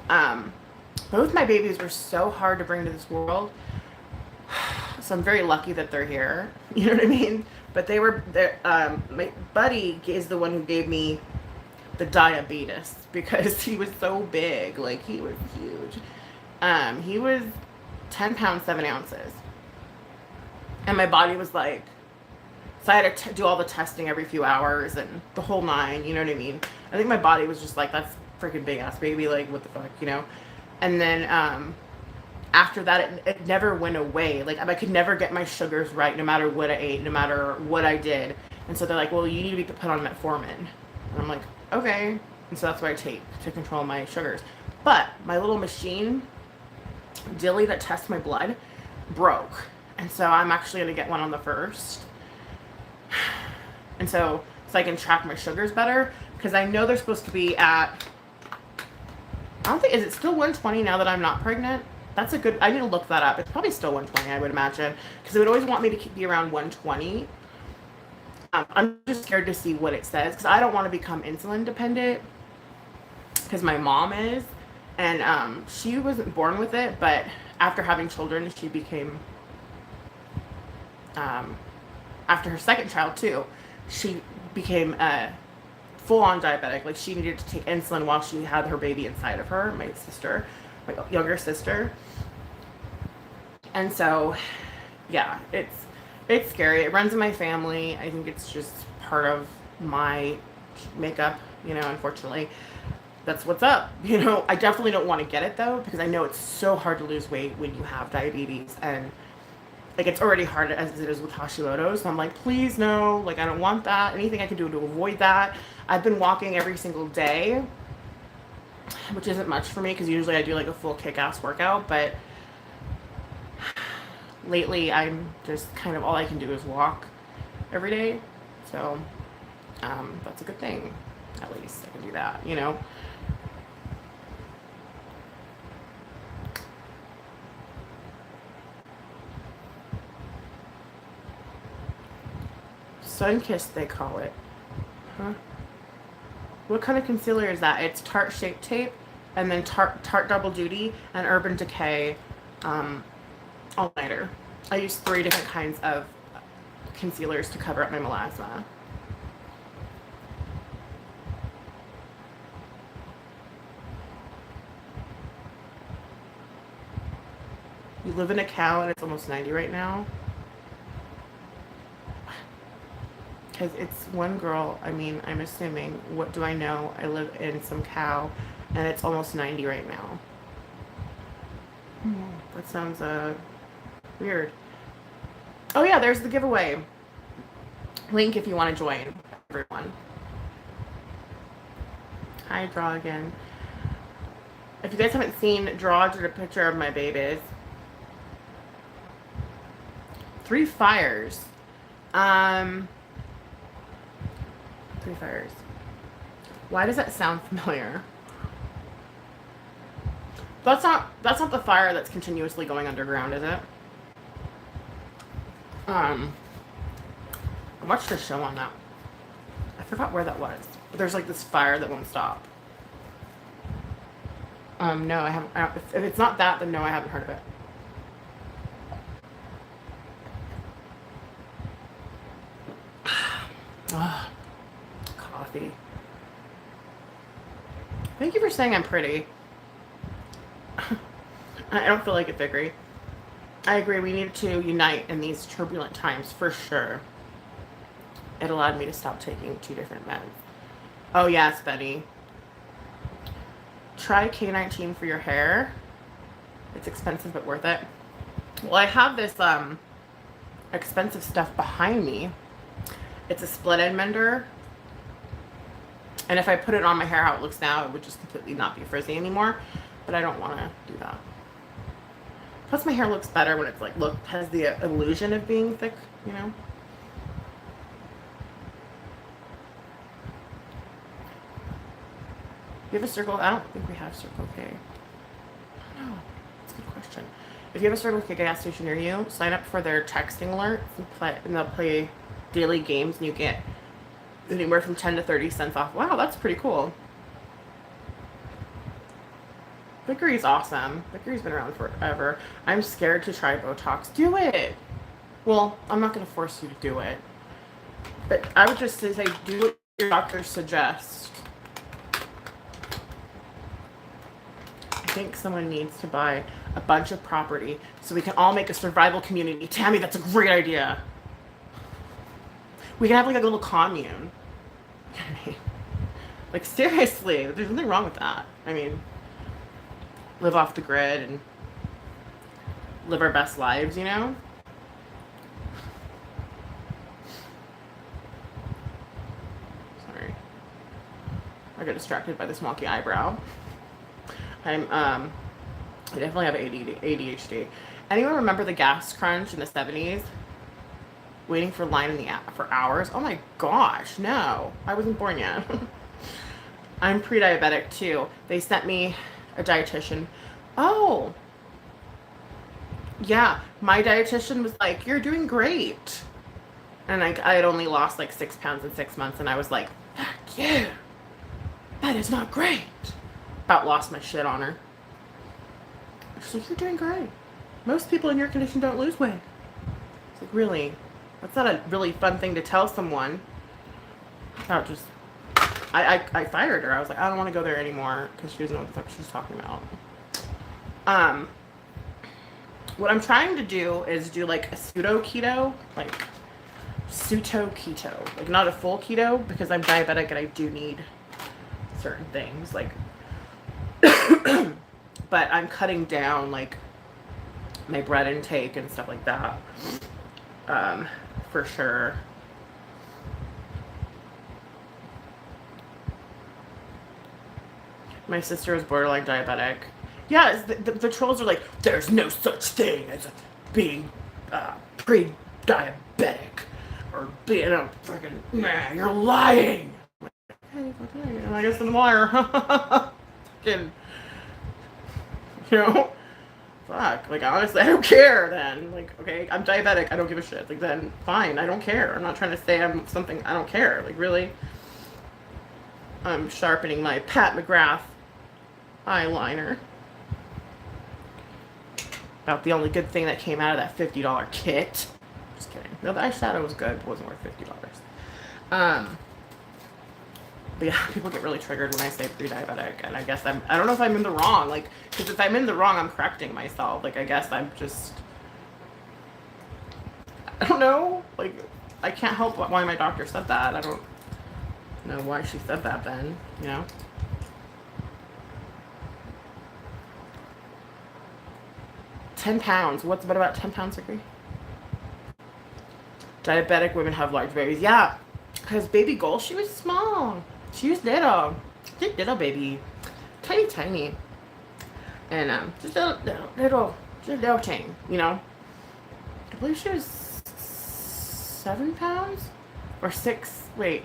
Both my babies were so hard to bring to this world. So I'm very lucky that they're here. You know what I mean? But my buddy is the one who gave me the diabetes because he was so big. Like, he was huge. He was 10 pounds, 7 ounces. And my body was like, so I had to do all the testing every few hours and the whole nine, you know what I mean? I think my body was just like, that's freaking big ass baby, like, what the fuck, you know? And then after that, it never went away. Like, I could never get my sugars right, no matter what I ate, no matter what I did. And so they're like, well, you need to be put on metformin. And I'm like, okay. And so that's what I take to control my sugars. But my little machine, Dilly, that tests my blood, broke. And so I'm actually going to get one on the 1st. And so I can track my sugars better, because I know they're supposed to be at, I don't think, is it still 120 now that I'm not pregnant? That's a good, I need to look that up. It's probably still 120, I would imagine, because it would always want me to be around 120. I'm just scared to see what it says, because I don't want to become insulin dependent, because my mom is, and she wasn't born with it, but after having children, she became, after her second child too, she became full-on diabetic. Like, she needed to take insulin while she had her baby inside of her, my younger sister. And so, yeah, it's scary. It runs in my family. I think it's just part of my makeup, you know, unfortunately. That's what's up. You know, I definitely don't want to get it, though, because I know it's so hard to lose weight when you have diabetes, and like, it's already hard as it is with Hashimoto's. So I'm like, please no, like, I don't want that. Anything I can do to avoid that. I've been walking every single day, which isn't much for me, because usually I do like a full kick-ass workout, but lately I'm just kind of, all I can do is walk every day. So that's a good thing. At least I can do that, you know. Sunkissed, they call it. Huh? What kind of concealer is that? It's Tarte Shape Tape, and then Tarte Double Duty, and Urban Decay All Nighter. I use 3 different kinds of concealers to cover up my melasma. You live in a cow and it's almost 90 right now? Because it's one girl, I mean, I'm assuming, what do I know? I live in some cow, and it's almost 90 right now. That sounds, weird. Oh yeah, there's the giveaway. Link if you want to join, everyone. Hi, Draw again. If you guys haven't seen, Draw did a picture of my babies. 3 fires. 3 fires. Why does that sound familiar? That's not the fire that's continuously going underground, is it? I watched a show on that. I forgot where that was. But there's like this fire that won't stop. No, I haven't. If it's not that, then no, I haven't heard of it. Coffee. Thank you for saying I'm pretty. I don't feel like it, Vickery. I agree, we need to unite in these turbulent times, for sure. It allowed me to stop taking 2 different meds. Oh yes, Betty. Try K19 for your hair. It's expensive but worth it. Well, I have this expensive stuff behind me. It's a split end mender. And if I put it on my hair how it looks now, it would just completely not be frizzy anymore. But I don't want to do that. Plus my hair looks better when it's like, has the illusion of being thick, you know? You have a Circle? I don't think we have Circle K. I don't know. That's a good question. If you have a Circle K gas station near you, sign up for their texting alerts and they'll play daily games and you get anywhere from 10 to 30 cents off. Wow, that's pretty cool. Vickery's awesome. Vickery's been around forever. I'm scared to try Botox. Do it. Well, I'm not going to force you to do it. But I would just say do what your doctor suggests. I think someone needs to buy a bunch of property so we can all make a survival community. Tammy, that's a great idea. We can have like a little commune. Like seriously, there's nothing wrong with that. I mean, live off the grid and live our best lives, you know? Sorry. I got distracted by this wonky eyebrow. I definitely have ADHD. Anyone remember the gas crunch in the 70s? Waiting for line in the app for hours? Oh my gosh, no. I wasn't born yet. I'm pre-diabetic too. They sent me a dietitian. Oh. Yeah, my dietitian was like, you're doing great. And I had only lost like 6 pounds in 6 months and I was like, heck yeah. That is not great. About lost my shit on her. She's like, you're doing great. Most people in your condition don't lose weight. It's like, really? That's not a really fun thing to tell someone. About just, I fired her. I was like, I don't want to go there anymore because she doesn't know what the fuck she's talking about. What I'm trying to do is do like a pseudo keto, like not a full keto because I'm diabetic and I do need certain things like. But I'm cutting down like my bread intake and stuff like that, for sure. My sister is borderline diabetic. Yeah, the trolls are like, there's no such thing as being pre-diabetic or being a freaking man. You're lying. Hey, I guess I'm a liar. Fucking. You know, fuck. Like honestly, I don't care. Then, like, okay, I'm diabetic. I don't give a shit. Like, then fine. I don't care. I'm not trying to say I'm something. I don't care. Like, really. I'm sharpening my Pat McGrath eyeliner. About the only good thing that came out of that $50 kit. Just kidding. No, the eyeshadow was good. It wasn't worth $50. But yeah, people get really triggered when I say pre-diabetic, and I guess I don't know if I'm in the wrong, like, because if I'm in the wrong, I'm correcting myself. Like, I guess I'm just, I don't know, like, I can't help why my doctor said that. I don't know why she said that then, you know? £10. What's bad about 10 pounds, Ricky? Diabetic women have large babies. Yeah, because baby Goal, she was small. She was little. Just little baby. Tiny, tiny. And just a little chain, you know? I believe she was 7 pounds? Or 6. Wait.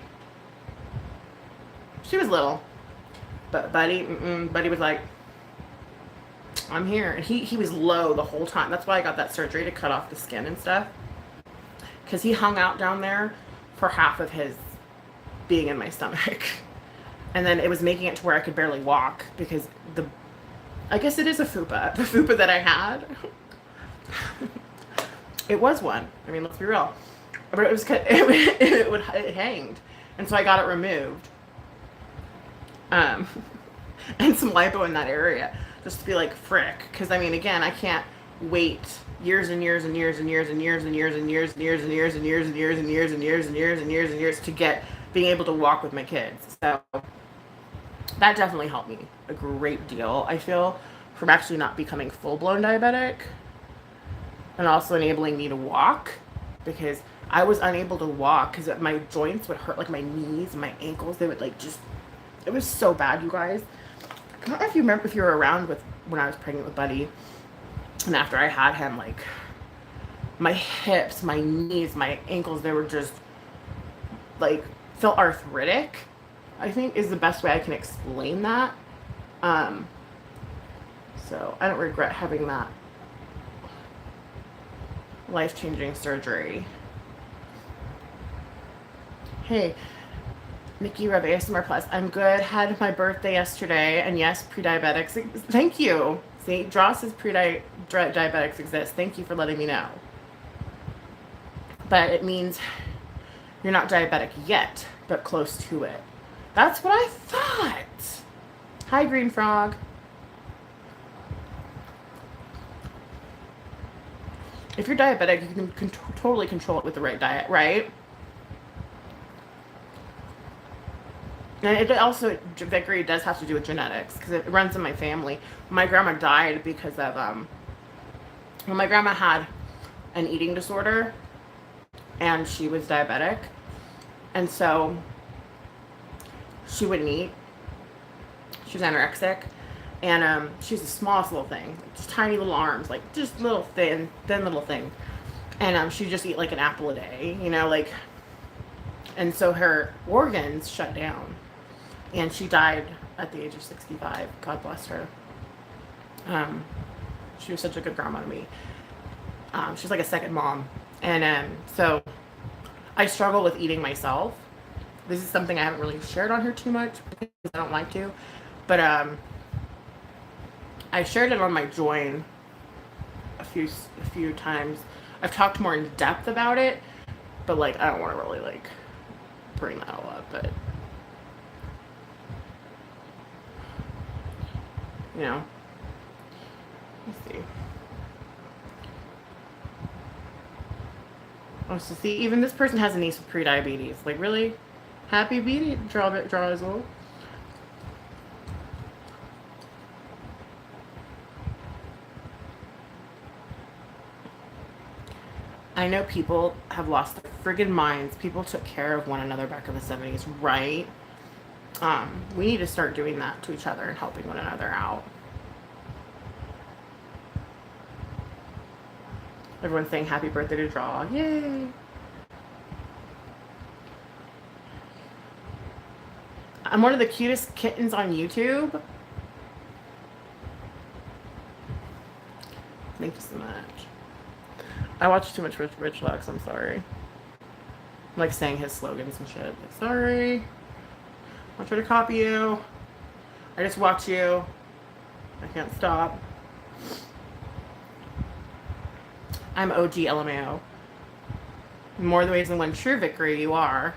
She was little. But Buddy was like, I'm here. And he was low the whole time. That's why I got that surgery to cut off the skin and stuff. Because he hung out down there for half of his being in my stomach. And then it was making it to where I could barely walk because I guess it is a fupa. The fupa that I had. It was one. I mean, let's be real. But it hanged. And so I got it removed. And some lipo in that area. Just to be like, frick. Because, I mean, again, I can't wait years and years and years and years and years and years and years and years and years and years and years and years and years and years and years and years to get being able to walk with my kids. So that definitely helped me a great deal, I feel. from actually not becoming full-blown diabetic, and also enabling me to walk, because I was unable to walk because my joints would hurt, like my knees, my ankles, they would like just, it was so bad, you guys. I don't know if you remember, if you were around with when I was pregnant with Buddy, and after I had him, like my hips, my knees, my ankles, they were just like felt arthritic, I think is the best way I can explain that. So I don't regret having that life-changing surgery. Hey, Nikki Rev ASMR Plus. I'm good. Had my birthday yesterday, and yes, pre-diabetics. Thank you. See, Draw says pre-diabetics exist. Thank you for letting me know. But it means you're not diabetic yet, but close to it. That's what I thought. Hi, Green Frog. If you're diabetic, you can totally control it with the right diet, right? And it also, Vickery does have to do with genetics, because it runs in my family. My grandma died because of, well, my grandma had an eating disorder, and she was diabetic, and so she wouldn't eat. She was anorexic, and she was the smallest little thing, just tiny little arms, like just little thin little thing, and she'd just eat like an apple a day, you know, like, and so her organs shut down, and she died at the age of 65. God bless her. She was such a good grandma to me. She was like a second mom, and so I struggle with eating myself. This is something I haven't really shared on here too much because I don't like to, but I shared it on my join a few times. I've talked more in depth about it, but like I don't want to really like bring that all up, but you know, let's see. Oh, so see, even this person has a niece with pre-diabetes. Like, really? Happy beauty, Drawizel. I know people have lost their friggin' minds. People took care of one another back in the 70s, right? We need to start doing that to each other and helping one another out. Everyone's saying happy birthday to Draw. Yay! I'm one of the cutest kittens on YouTube. Thank you so much. I watch too much Rich Lux, I'm sorry. I'm like saying his slogans and shit. Like, sorry. I'll try to copy you. I just watch you. I can't stop. I'm OG LMAO. More ways than one, true Vickery, you are.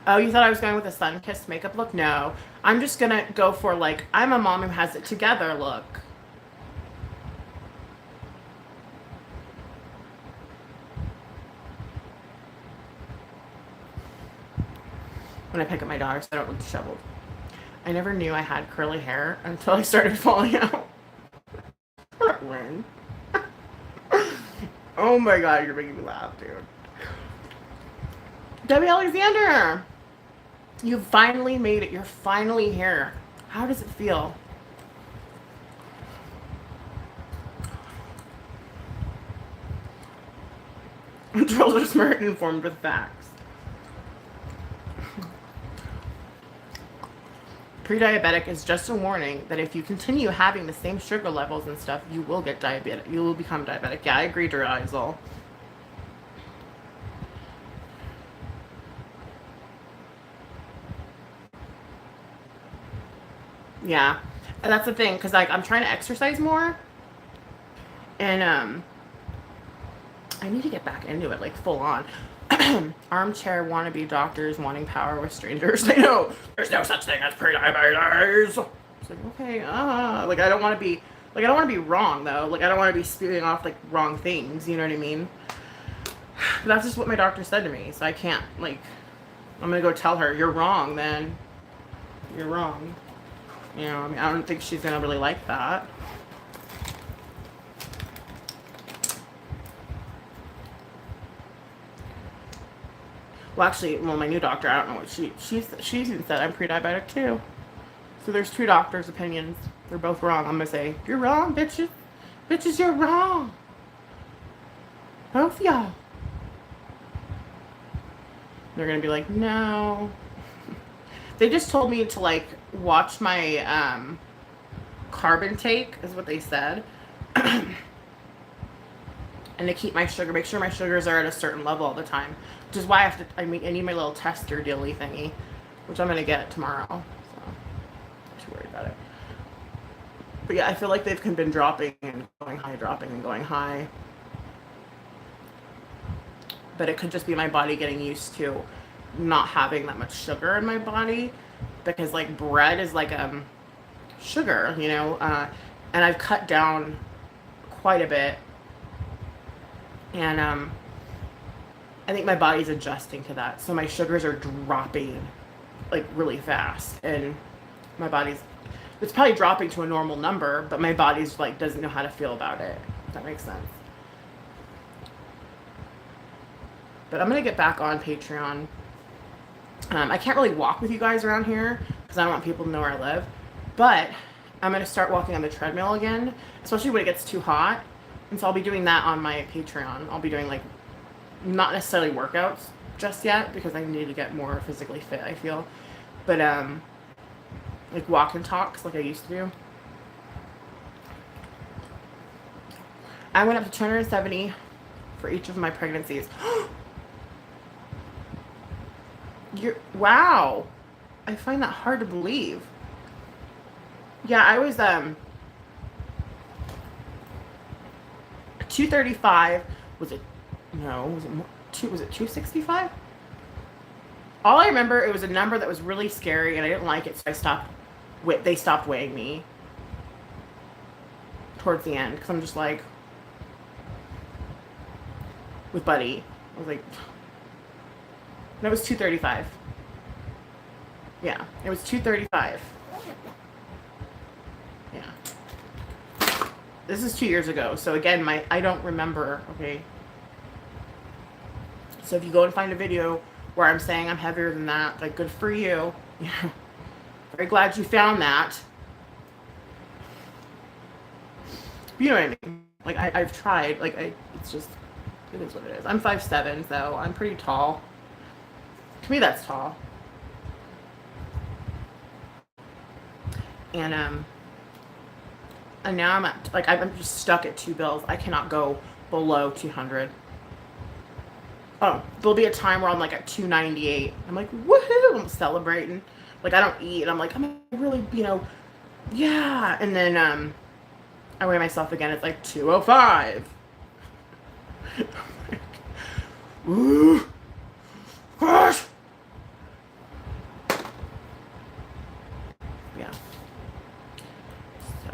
Oh, you thought I was going with a sun-kissed makeup look? No. I'm just gonna go for, like, I'm a mom who has it together look. When I pick up my daughter so I don't look disheveled. I never knew I had curly hair until I started falling out. Oh my god, you're making me laugh, dude. Debbie Alexander! You finally made it. You're finally here. How does it feel? Trolls are smart and informed with facts. Pre-diabetic is just a warning that if you continue having the same sugar levels and stuff, you will get diabetic. You will become diabetic. Yeah, I agree, Derizel. Yeah, and that's the thing, because like I'm trying to exercise more, and I need to get back into it, like full on. Armchair wannabe doctors wanting power with strangers. I know there's no such thing as pre-diabetes. It's like, okay, like I don't want to be Like, I don't want to be wrong, though. Like, I don't want to be spewing off, like, wrong things. You know what I mean? But that's just what my doctor said to me. So I can't, like, I'm going to go tell her, you're wrong, then. You're wrong. You know, I mean, I don't think she's going to really like that. Well, actually, my new doctor, I don't know what she's even said I'm pre-diabetic, too. So there's two doctors' opinions. They're both wrong. I'm going to say, you're wrong, bitches. Bitches, you're wrong. Both y'all. They're going to be like, no. They just told me to, like, watch my carb intake, is what they said. And to keep my sugar, make sure my sugars are at a certain level all the time. Which is why I need my little tester dilly thingy, which I'm going to get tomorrow. So, not too worried about it. But yeah, I feel like they've been dropping and going high, dropping and going high. But it could just be my body getting used to not having that much sugar in my body, because like bread is like sugar, you know, and I've cut down quite a bit, and I think my body's adjusting to that, so my sugars are dropping like really fast, and my body's, it's probably dropping to a normal number, but my body's like doesn't know how to feel about it, if that makes sense. But I'm gonna get back on Patreon. I can't really walk with you guys around here because I don't want people to know where I live. But I'm going to start walking on the treadmill again, especially when it gets too hot. And so I'll be doing that on my Patreon. I'll be doing, like, not necessarily workouts just yet because I need to get more physically fit, I feel. But, like, walk and talks like I used to do. I went up to 270 for each of my pregnancies. Wow. I find that hard to believe. Yeah, I was 235. Was it 265? All I remember, it was a number that was really scary and I didn't like it, so they stopped weighing me towards the end, because I'm just like, with Buddy, I was like, that was 235. Yeah, it was 235. Yeah. This is 2 years ago. So again, I don't remember, okay? So if you go and find a video where I'm saying I'm heavier than that, like, good for you. Yeah. Very glad you found that. You know what I mean? Like, I've tried. Like, it's just, it is what it is. I'm 5'7", so I'm pretty tall. To me, that's tall. And now I'm at, like, I'm just stuck at 2 bills. I cannot go below 200. Oh, there'll be a time where I'm like at 298. I'm like, woohoo! I'm celebrating. Like, I don't eat. I'm like, I'm really, you know, yeah. And then I weigh myself again. It's like 205. Ooh, gosh. Yeah. So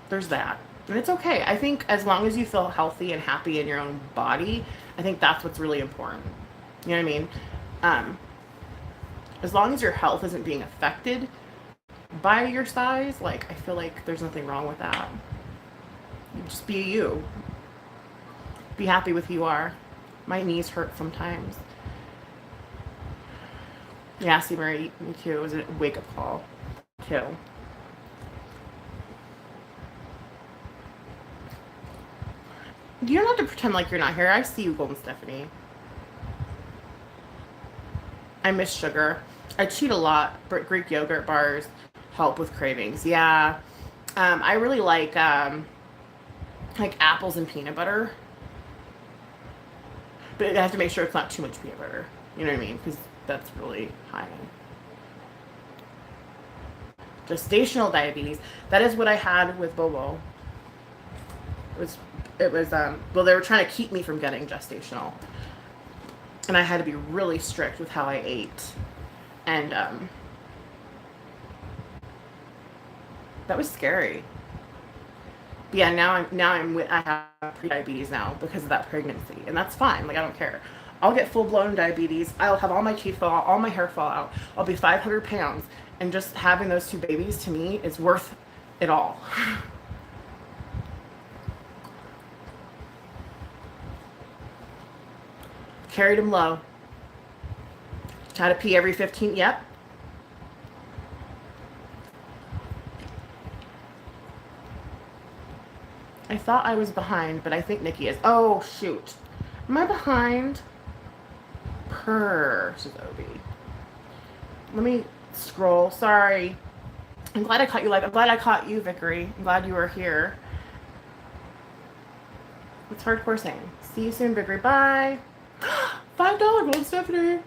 there's that. And it's okay. I think as long as you feel healthy and happy in your own body, I think that's what's really important. You know what I mean? As long as your health isn't being affected by your size, like, I feel like there's nothing wrong with that. Just be you. Be happy with who you are. My knees hurt sometimes. Yeah, see, Marie, me too. It was a wake-up call, too. You don't have to pretend like you're not here. I see you, Golden Stephanie. I miss sugar. I cheat a lot, but Greek yogurt bars help with cravings. Yeah. I really like apples and peanut butter. But I have to make sure it's not too much peanut butter. You know what I mean? Because that's really high. Gestational diabetes. That is what I had with Bobo. It was well, they were trying to keep me from getting gestational. And I had to be really strict with how I ate. And that was scary. But yeah, I have pre-diabetes now because of that pregnancy, and that's fine. Like, I don't care. I'll get full-blown diabetes. I'll have all my teeth fall out, all my hair fall out. I'll be 500 pounds, and just having those two babies to me is worth it all. Carried him low. Had to pee every 15. Yep. I thought I was behind, but I think Nikki is. Oh, shoot. Am I behind? Says Obi. Let me scroll. Sorry. I'm glad I caught you live. I'm glad I caught you, Vickery. I'm glad you were here. What's hardcore saying? See you soon, Vickery. Bye. $5 Golden Stephanie.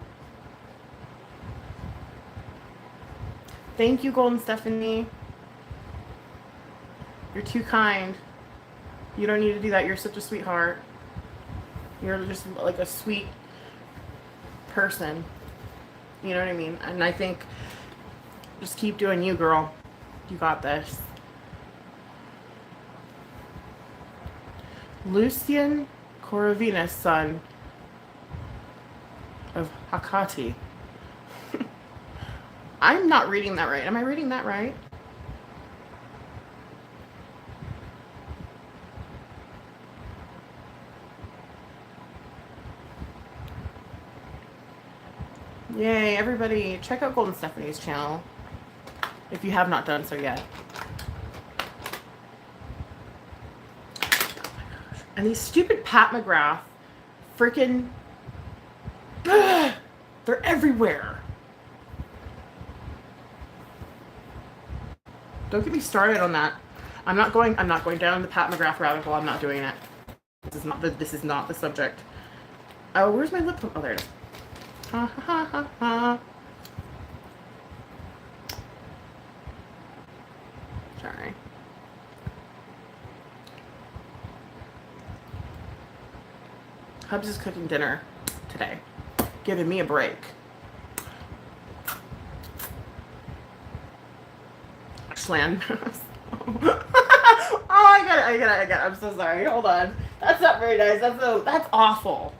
Thank you, Golden Stephanie. You're too kind. You don't need to do that. You're such a sweetheart. You're just like a sweet person. You know what I mean? And I think just keep doing you, girl. You got this. Lucian Korovina's son of Hakati. I'm not reading that right. Am I reading that right? Yay, everybody, check out Golden Stephanie's channel if you have not done so yet. And these stupid Pat McGrath freaking, they're everywhere. Don't get me started on that. I'm not going down the Pat McGrath rabbit hole. I'm not doing it. This is not the subject. Oh, where's my lip? Oh, there it is. Ha ha ha ha. Sorry. Hubs is cooking dinner today. Giving me a break. Schlan. Oh, I get it. I'm so sorry. Hold on. That's not very nice. That's awful.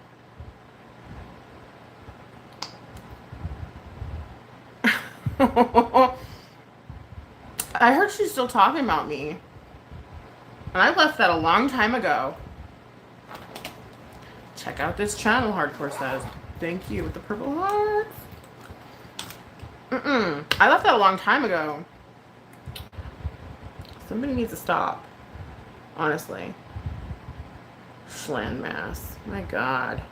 I heard she's still talking about me. And I left that a long time ago. Check out this channel, Hardcore says. Thank you with the purple hearts. I left that a long time ago. Somebody needs to stop. Honestly. Schlan mass. My God.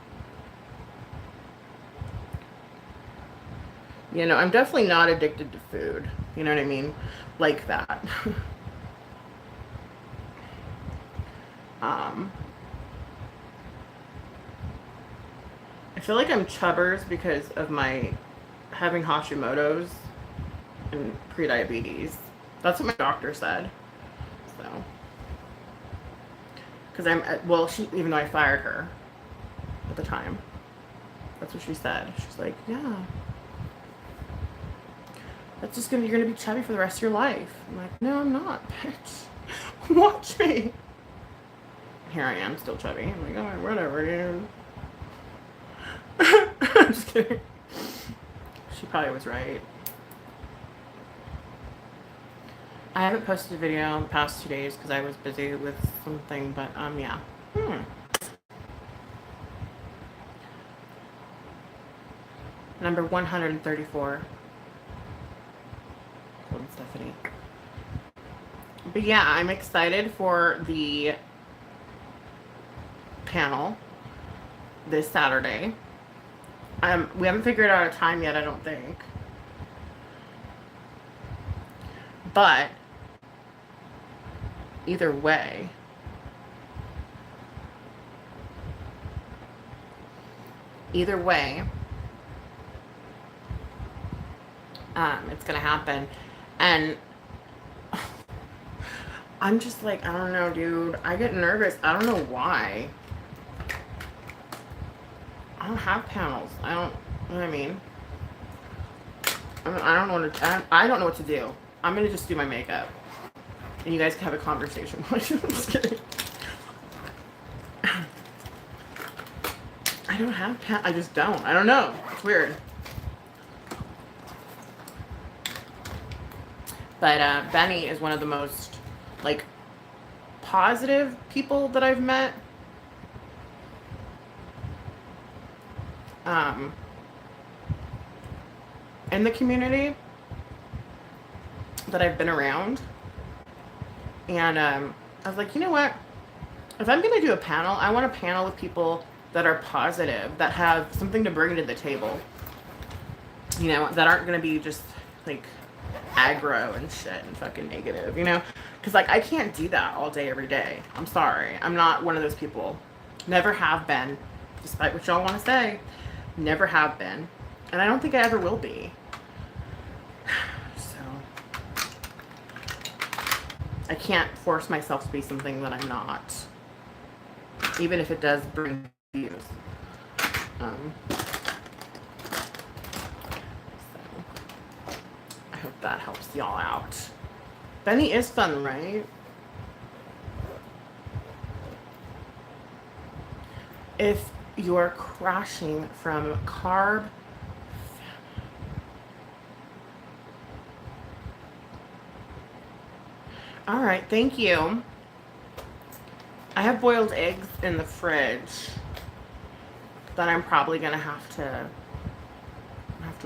You know, I'm definitely not addicted to food. You know what I mean? Like that. I feel like I'm chubbers because of my having Hashimoto's and prediabetes. That's what my doctor said. So, because even though I fired her at the time, that's what she said. She's like, yeah, that's just you're gonna be chubby for the rest of your life. I'm like, no, I'm not, bitch. Watch me. Here I am, still chubby. I'm like, oh, whatever, dude. I'm just kidding. She probably was right. I haven't posted a video in the past 2 days because I was busy with something, but yeah. Number 134. Golden Stephanie. But yeah, I'm excited for the panel this Saturday. We haven't figured out a time yet, I don't think. But either way, it's gonna happen. And I'm just like, I don't know, dude. I get nervous. I don't know why. I don't have panels. I don't, you know what I mean? I don't know what to do. I'm gonna just do my makeup. And you guys can have a conversation. I'm just kidding. I don't have I just don't. I don't know. It's weird. But Benny is one of the most, like, positive people that I've met. In the community that I've been around. And I was like, you know what? If I'm going to do a panel, I want a panel with people that are positive, that have something to bring to the table. You know, that aren't going to be just, like, aggro and shit and fucking negative, you know? Because, like, I can't do that all day, every day. I'm sorry. I'm not one of those people. Never have been, despite what y'all want to say. Never have been. And I don't think I ever will be. So, I can't force myself to be something that I'm not. Even if it does bring views. So, I hope that helps y'all out. Benny is fun, right? If you're crashing from carb, all right, thank you. I have boiled eggs in the fridge that I'm probably gonna have to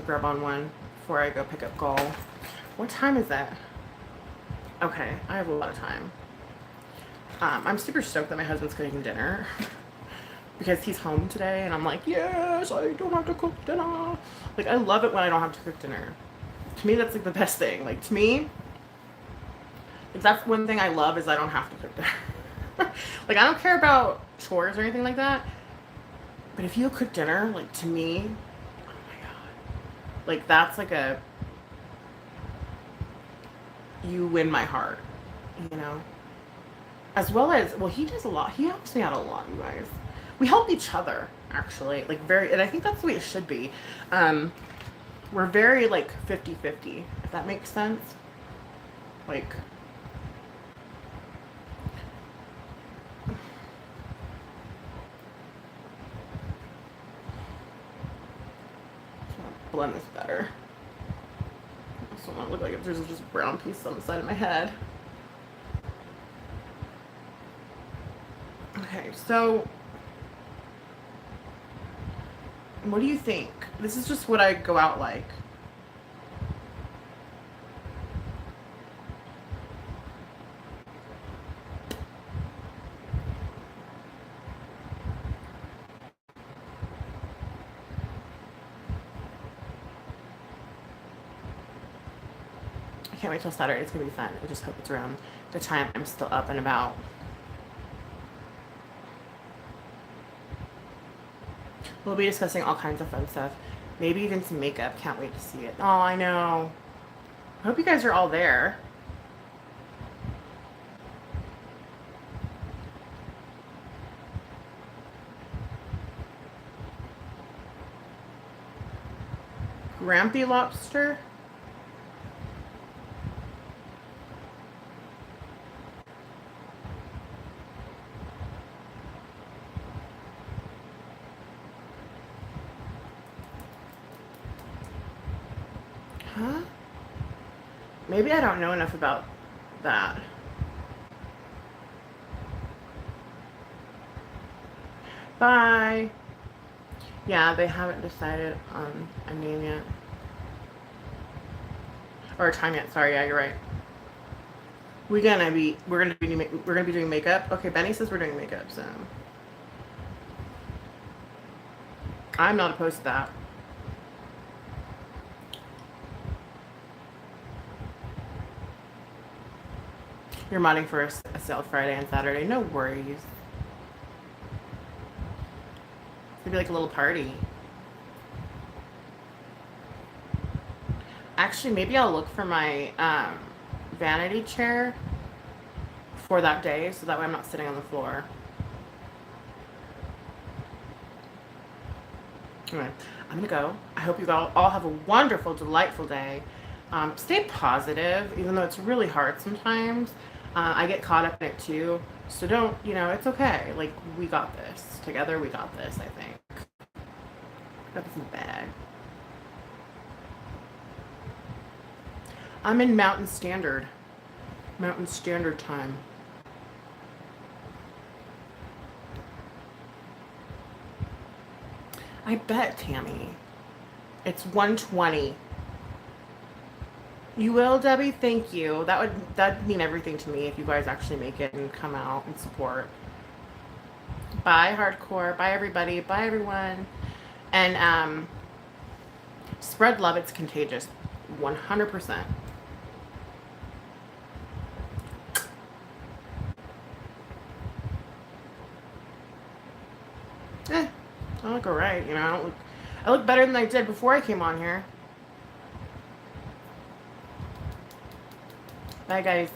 grab on one before I go pick up Gull. What time is it? Okay, I have a lot of time. I'm super stoked that my husband's cooking dinner because he's home today, and I'm like, yes, I don't have to cook dinner. Like, I love it when I don't have to cook dinner. To me, that's like the best thing. Like, to me, that's one thing I love, is I don't have to cook dinner. Like, I don't care about chores or anything like that, but if you cook dinner, like, to me, oh my god, like, that's like a, you win my heart, you know? As well as, well, he does a lot. He helps me out a lot, you guys. We help each other, actually. Like, very, and I think that's the way it should be. We're very, like, 50-50, if that makes sense. Like, blend this better. I also want to look like if there's just a brown piece on the side of my head. Okay, so what do you think? This is just what I go out like. I can't wait till Saturday. It's gonna be fun. I just hope it's around the time I'm still up and about. We'll be discussing all kinds of fun stuff. Maybe even some makeup. Can't wait to see it. Oh, I know. I hope you guys are all there. Grampy lobster? Huh? Maybe I don't know enough about that. Bye. Yeah, they haven't decided on a name yet. Or a time yet. Sorry, yeah, you're right. We're gonna be doing makeup. Okay, Benny says we're doing makeup, so I'm not opposed to that. You're modding for a sale Friday and Saturday. No worries. It's gonna be like a little party. Actually, maybe I'll look for my vanity chair for that day, so that way I'm not sitting on the floor. Anyway, I'm gonna go. I hope you all have a wonderful, delightful day. Stay positive, even though it's really hard sometimes. I get caught up in it too. So don't, you know, it's okay. Like, we got this. Together, we got this, I think. Got this in the bag. I'm in Mountain Standard. Mountain Standard Time. I bet, Tammy. It's 1:20. You will, Debbie? Thank you. That'd mean everything to me if you guys actually make it and come out and support. Bye, hardcore. Bye, everybody. Bye, everyone. And spread love. It's contagious. 100%. I look alright, you know. I look better than I did before I came on here. Bye, guys.